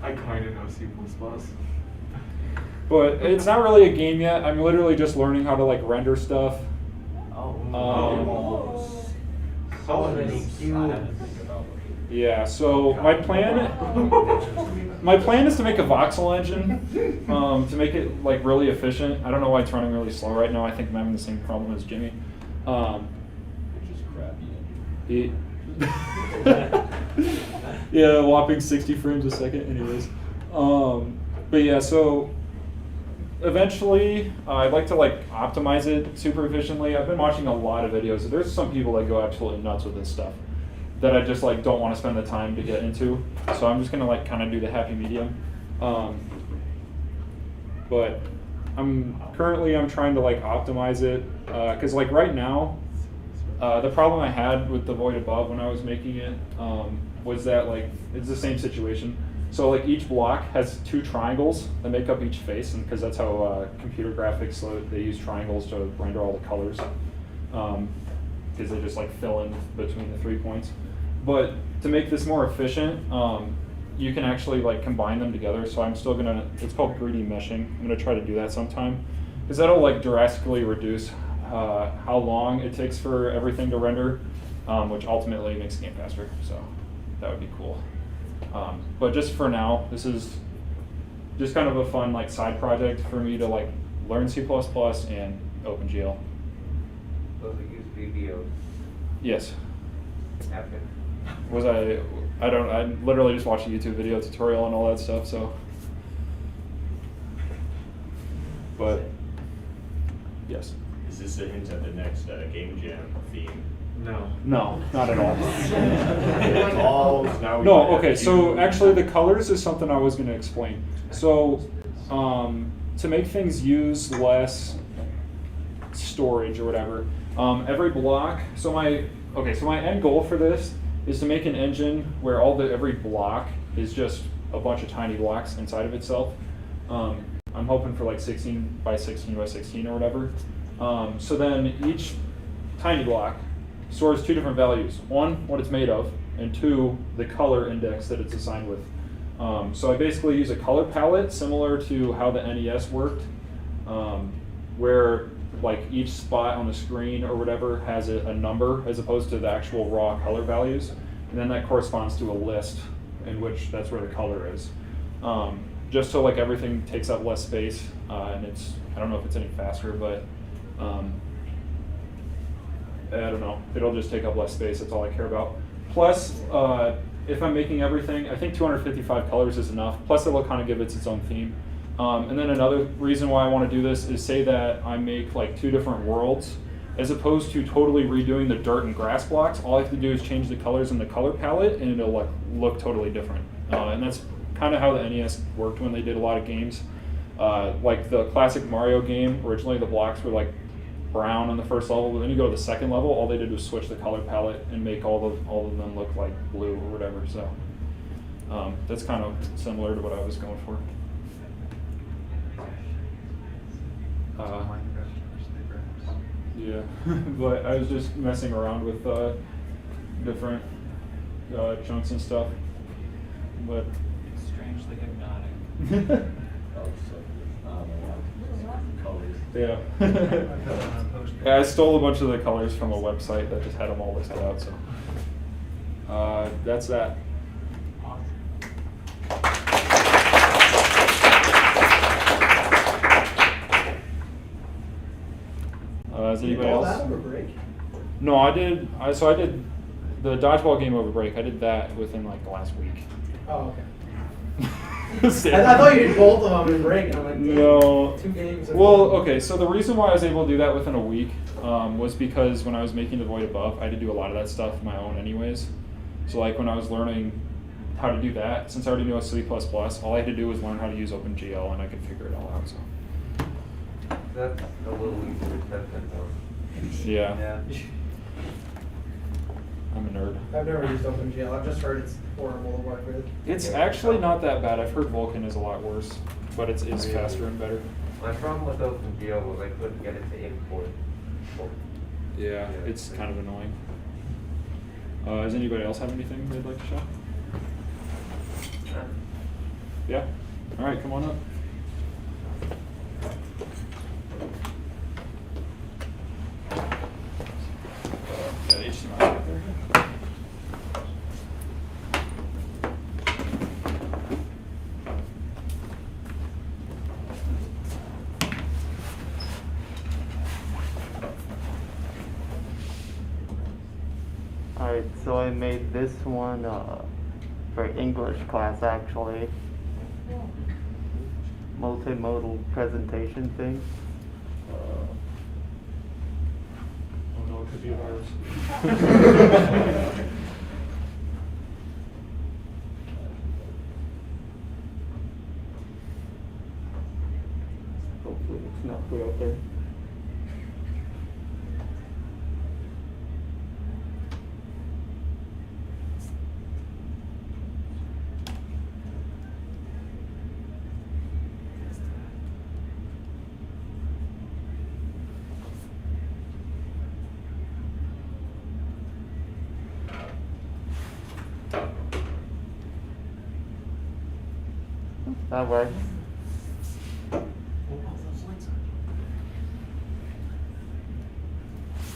I kind of know C++. But it's not really a game yet. I'm literally just learning how to like render stuff. So many cubes. Yeah. So my plan is to make a voxel engine to make it like really efficient. I don't know why it's running really slow right now. I think I'm having the same problem as Jimmy. Which is crappy. Yeah, whopping 60 frames a second. Anyways, but yeah, so eventually I'd like to like optimize it super efficiently. I've been watching a lot of videos. There's some people that go absolutely nuts with this stuff that I just like don't want to spend the time to get into. So I'm just gonna like kind of do the happy medium. But I'm trying to like optimize it because like right now. The problem I had with the void above when I was making it was that like it's the same situation. So like each block has two triangles that make up each face, and because that's how computer graphics, so they use triangles to render all the colors, because they just like fill in between the 3 points. But to make this more efficient, you can actually like combine them together. So I'm still gonna. It's called greedy meshing. I'm gonna try to do that sometime, because that'll like drastically reduce how long it takes for everything to render, which ultimately makes the game faster. So that would be cool. But just for now, this is just kind of a fun like side project for me to like learn C++ and OpenGL. So they use videos. Yes. Happen. Was I literally just watched a YouTube video tutorial and all that stuff. So, but yes. Is this a hint at the next Game Jam theme? No. No, not at all. Dolls, now we No, have okay, so cubes. actually the colors is something I was going to explain. So to make things use less storage or whatever, every block, so my end goal for this is to make an engine where every block is just a bunch of tiny blocks inside of itself. I'm hoping for like 16 by 16 by 16 or whatever. So then each tiny block stores two different values. One, what it's made of, and two, the color index that it's assigned with. So I basically use a color palette similar to how the NES worked, where like each spot on the screen or whatever has a number as opposed to the actual raw color values. And then that corresponds to a list in which that's where the color is. Just so like everything takes up less space, and I don't know if it's any faster, but I don't know. It'll just take up less space. That's all I care about. Plus, if I'm making everything, I think 255 colors is enough. Plus it'll kind of give it its own theme. And then another reason why I want to do this is say that I make like 2 different worlds, as opposed to totally redoing the dirt and grass blocks. All I have to do is change the colors in the color palette and it'll look totally different. And that's kind of how the NES worked when they did a lot of games. Like the classic Mario game, originally the blocks were like brown on the first level, but then you go to the second level, all they did was switch the color palette and make all of them look like blue or whatever. So that's kind of similar to what I was going for. Yeah, but I was just messing around with different chunks and stuff. But Strangely hypnotic. yeah. Yeah, I stole a bunch of the colors from a website that just had them all listed out. So that's that. Is anybody else? That over break? No, I did the dodgeball game over break. I did that within like the last week. Oh, okay. I thought you did both of them in break, and I'm like, no. 2 games. Well, okay, so the reason why I was able to do that within a week was because when I was making The Void Above, I had to do a lot of that stuff on my own anyways. So like when I was learning how to do that, since I already knew C++, all I had to do was learn how to use OpenGL and I could figure it all out. So. That's a little easier said than done. Yeah. I'm a nerd. I've never used OpenGL. I've just heard it's horrible to work with. It's actually not that bad. I've heard Vulkan is a lot worse, but it's faster and better. My problem with OpenGL was I couldn't get it to import. Yeah, it's kind of annoying. Does anybody else have anything they'd like to show? Yeah? All right, come on up. Got HDMI right there. Alright, so I made this one for English class actually. Multimodal presentation thing. Oh no, it could be a virus. Hopefully it's not broken. That works.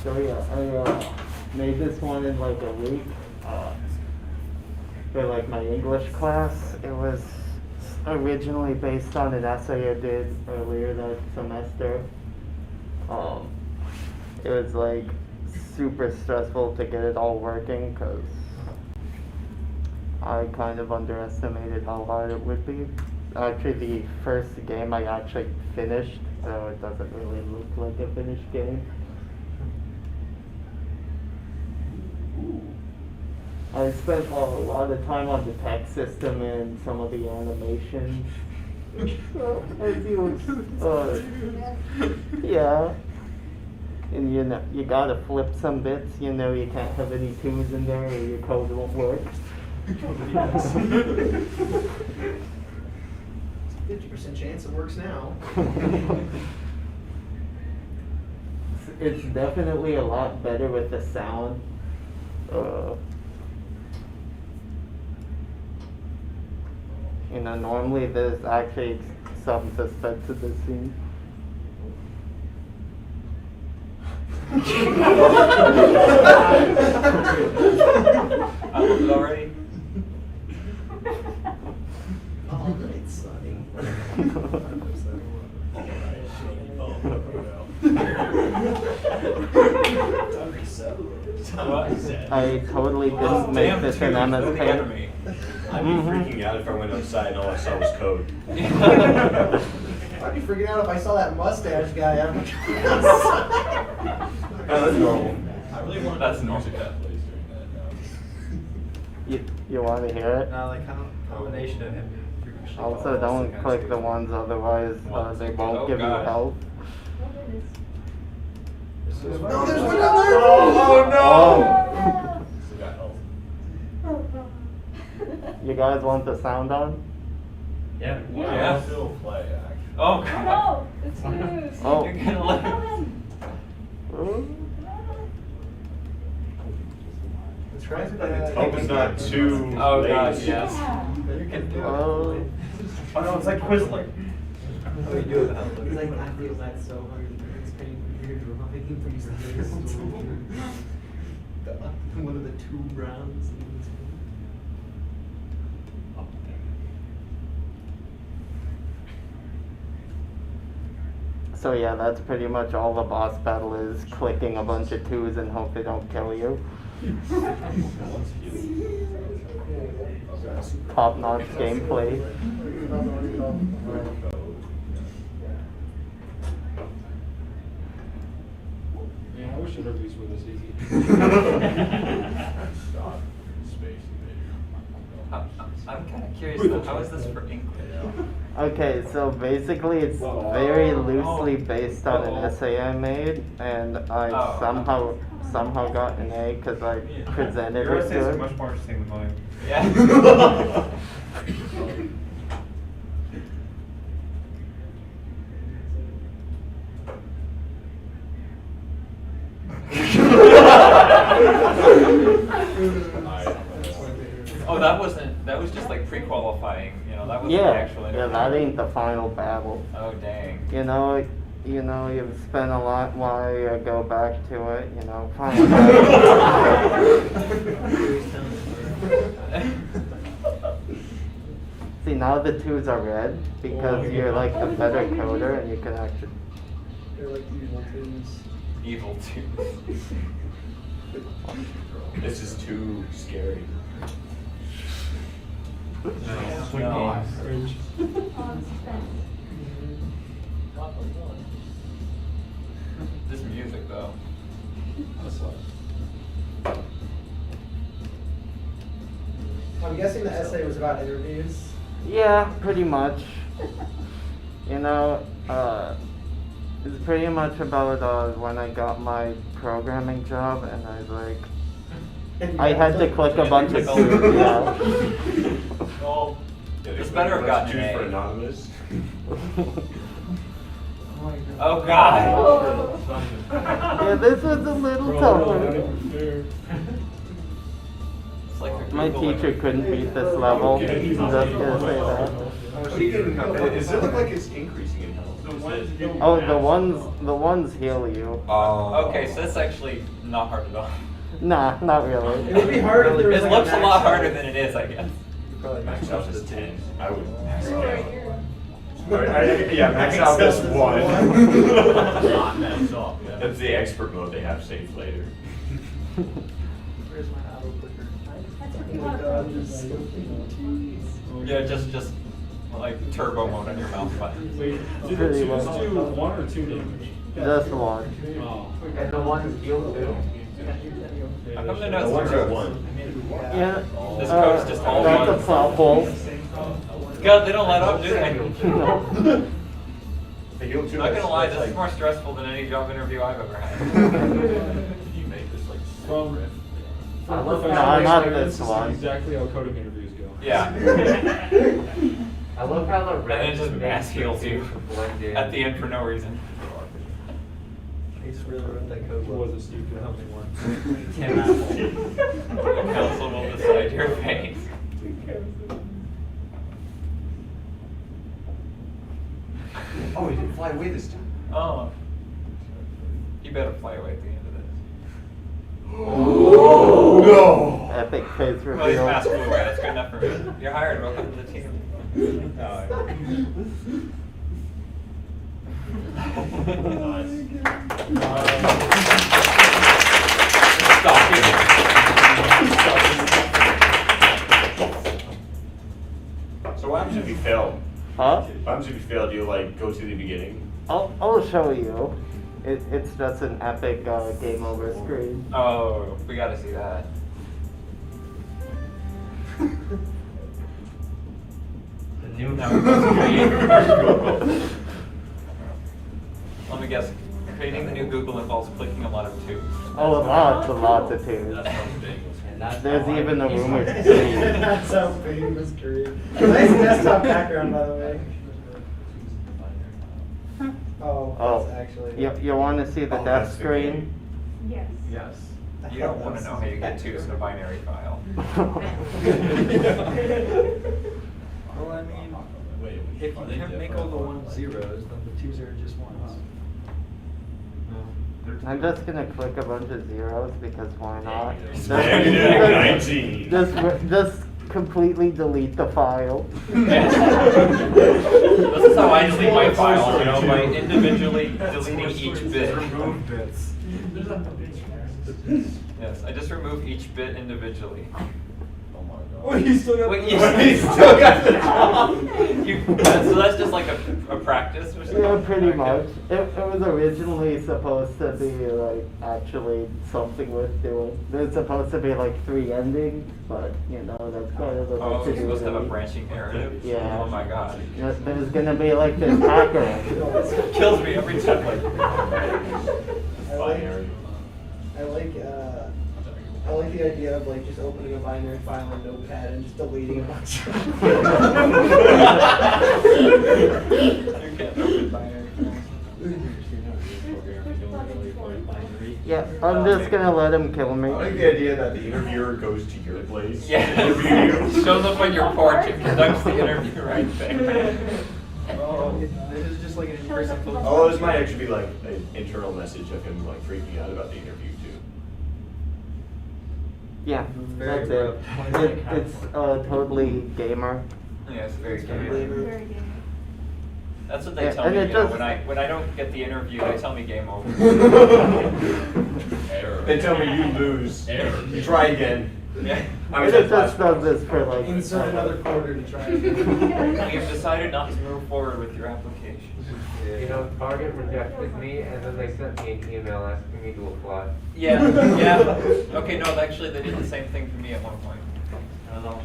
So yeah, I made this one in like a week for like my English class. It was originally based on an essay I did earlier that semester. It was like super stressful to get it all working because I kind of underestimated how hard it would be. Actually, the first game I actually finished, so it doesn't really look like a finished game. I spent a lot of time on the text system and some of the animations. So, as you, yeah. And you know, you gotta flip some bits, you know, you can't have any 2s in there or your code won't work. 50% chance it works now. It's definitely a lot better with the sound. You know, normally there's actually some suspense in this scene. I love it already. All right, Sonny. I totally didn't make this in MS Paint. I'd be freaking out if I went outside and all I saw was code. I'd be freaking out if I saw that mustache guy. That's normal. I really wanted That's to normal. music that plays during that. You want to hear it? No, like combination of him. Also, don't click the ones, otherwise they won't Oh, give you God. help. No, there's one down there! Still got help. You guys want the sound on? Yeah. Yeah. Still play, actually. Oh, Oh God. no, it's news. Oh. You're gonna let Hope it's not too Oh, late. God, yes. You can do it. Oh. Oh no, it's like Quizlet. How do you do it? It's like, I feel that so hard. It's pretty weird. I'm making for you one of the two rounds. So yeah, that's pretty much all the boss battle is, clicking a bunch of 2s and hope they don't kill you. Top-notch gameplay. Yeah, I wish interviews were this easy. Stop. Space I'm kind of curious though, how is this for English? Okay, so basically it's very loosely based on an essay I made, and I somehow got an A because I presented Your it essays to are it. much more interesting than mine. Yeah. Oh, that was just like pre-qualifying, you know, that was the Yeah, actual yeah, interview. that ain't the final battle. Oh, dang. You know, you've spent a lot while you go back to it, you know, final battle. See, now the 2s are red because you're like a better coder and you can actually. They're like evil twos. Evil too. This is too scary. No. This music though. I'm guessing the essay was about interviews. Yeah, pretty much. You know, it's pretty much about when I got my programming job and I was like, I had to click a bunch of things, yeah. Well, Yeah, it's they better have let's gotten choose an for A. anonymous. Oh God. Yeah, this was a little tougher. It's like My teacher couldn't beat this level. I'm just gonna say that. Does it look like it's increasing in health? Oh, the ones heal you. Okay, so that's actually not hard at all. Nah, not really. It would be hard if there was It like looks a max lot out. harder than it is, I guess. Max out is 10. I would max Right out. here. Yeah, max out is 1. Not messed up, yeah. That's the expert mode they have saved later. Where's my auto clicker? That's what you Oh my want. God, just so Yeah, just like turbo mode on your mouse button. Wait, did the Pretty 2s much. do 1 or 2 damage? Just one. Oh. And the ones heal too. How come they're The not ones zeros? are 1. Yeah. This code's just all That's ones. a plot hole. God, they don't let up, do they? No. They heal I'm too. not gonna lie, this That's is more stressful than any job interview I've ever had. Did you make this like From I love professional how- not experience, this this is one. exactly how coding interviews go. Yeah. I love how the And red then just mass heals you blend in. at the end for no reason. He just really wrote that code. What was it, Steve? Can you help me more? The council will decide your fate. Oh, he didn't fly away this time. Oh. You better fly away at the end of this. No! Epic face Well, he's reveal. fast flew away, that's good enough for me. You're hired, welcome to the team. Nice. So what happens if you fail? Huh? What happens if you fail? Do you like go to the beginning? I'll show you. It's just an epic game over screen. Oh, we gotta see that. Now we must create Let me guess. Creating the new Google involves clicking a lot of tubes. Oh, lots of tubes. That sounds big. There's even a rumor. That's how famous Korea. Nice desktop background, by the way. Oh, that's actually. You want to see the death screen? Yes. Yes. You don't want to know how you get twos in a binary file. Well, I mean, if you can make all the ones zeros, then the twos are just ones. I'm just gonna click a bunch of zeros because why not? Negative 19. Just completely delete the file. This is how I delete my files, by individually deleting each bit. Remove bits. Yes, I just remove each bit individually. Oh, you still got Wait, the you still got the So that's just like a practice or something? Yeah, pretty much. It was originally supposed to be like actually something worth doing. There's supposed to be like 3 endings, but that's kind of a Oh, bit you're supposed to have a branching narrative? Yeah. Oh my god. There's gonna be like this hacker. Kills me every time. I like the idea of like just opening a binary file in Notepad and just deleting a bunch. Yeah, I'm just gonna let him kill me. I like the idea that the interviewer goes to your place. Yeah. Shows up on your porch and conducts the interview right there. Oh, this is just like an in-person phone. Oh, this might actually be like an internal message of him like freaking out about the interview too. Yeah, that's it. It's totally gamer. Yeah, it's very Very gamey. gamer. That's what they Yeah, tell and me, it when just- I don't get the interview, they tell me game over. Error. They tell me you lose. Error. You try again. Yeah. I was It at just Flash. does this for like. Insert another quarter to try. We have decided not to move forward with your application. Target rejected me, and then they sent me an email asking me to apply. Yeah, yeah. Okay, no, actually, they did the same thing for me at one point. I don't know.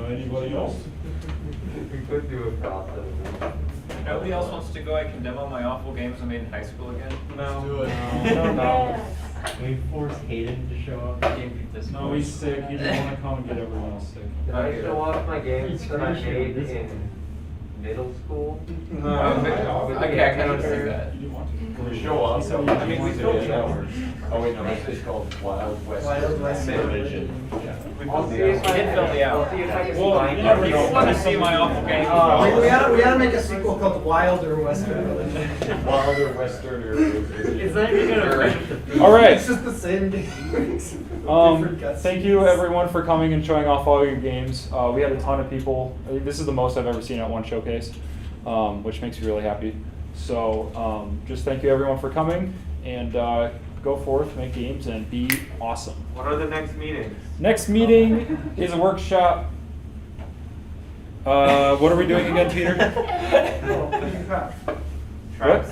Anybody else? We could do a process. Nobody else wants to go? I can demo my awful games I made in high school again? No. Yes. We forced Hayden to show up. No, he's sick. He didn't want to come and get everyone else sick. Did I show off my games that I made in middle school? Okay, I can understand that. You didn't want to. Show up. So, I mean, we still hours. Oh wait, no, it's called Wild West. Wild West Religion. Yeah. I'll see if I Did fill me out. I'll see if I can Well, find if you want to see my awful games, We gotta make a sequel called Wilder Western Religion. Wilder Western or. It's not even gonna. All right. It's just the same game. Different cutscenes. Thank you everyone for coming and showing off all your games. We had a ton of people. This is the most I've ever seen at one showcase, which makes me really happy. So just thank you everyone for coming, and go forth, make games, and be awesome. What are the next meetings? Next meeting is a workshop. What are we doing again, Peter? What?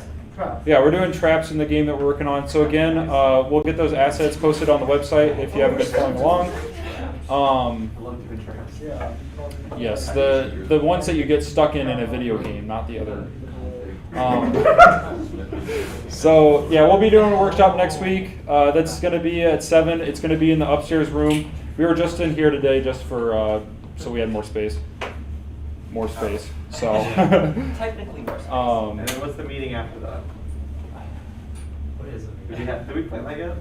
Yeah, we're doing traps in the game that we're working on. So again, we'll get those assets posted on the website if you haven't been following along. Yes, the ones that you get stuck in a video game, not the other. So yeah, we'll be doing a workshop next week. That's going to be at 7. It's going to be in the upstairs room. We were just in here today just for so we had more space. So. technically more space. And then what's the meeting after that? What is it? Did we plan that yet?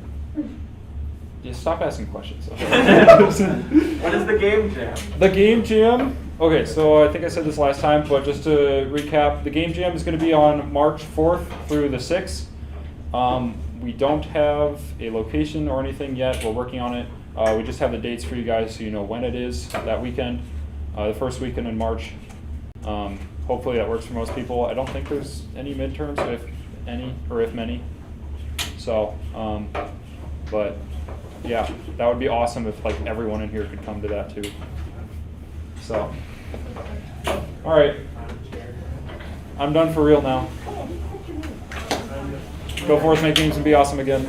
Yeah, stop asking questions. What is the game jam? The game jam. Okay, so I think I said this last time, but just to recap, the game jam is going to be on March 4th through the 6th. We don't have a location or anything yet. We're working on it. We just have the dates for you guys so you know when it is that weekend. the first weekend in March. Hopefully that works for most people. I don't think there's any midterms, if any, or if many. So, but yeah, that would be awesome if like everyone in here could come to that too. So, all right, I'm done for real now. Go forth, make games, and be awesome again.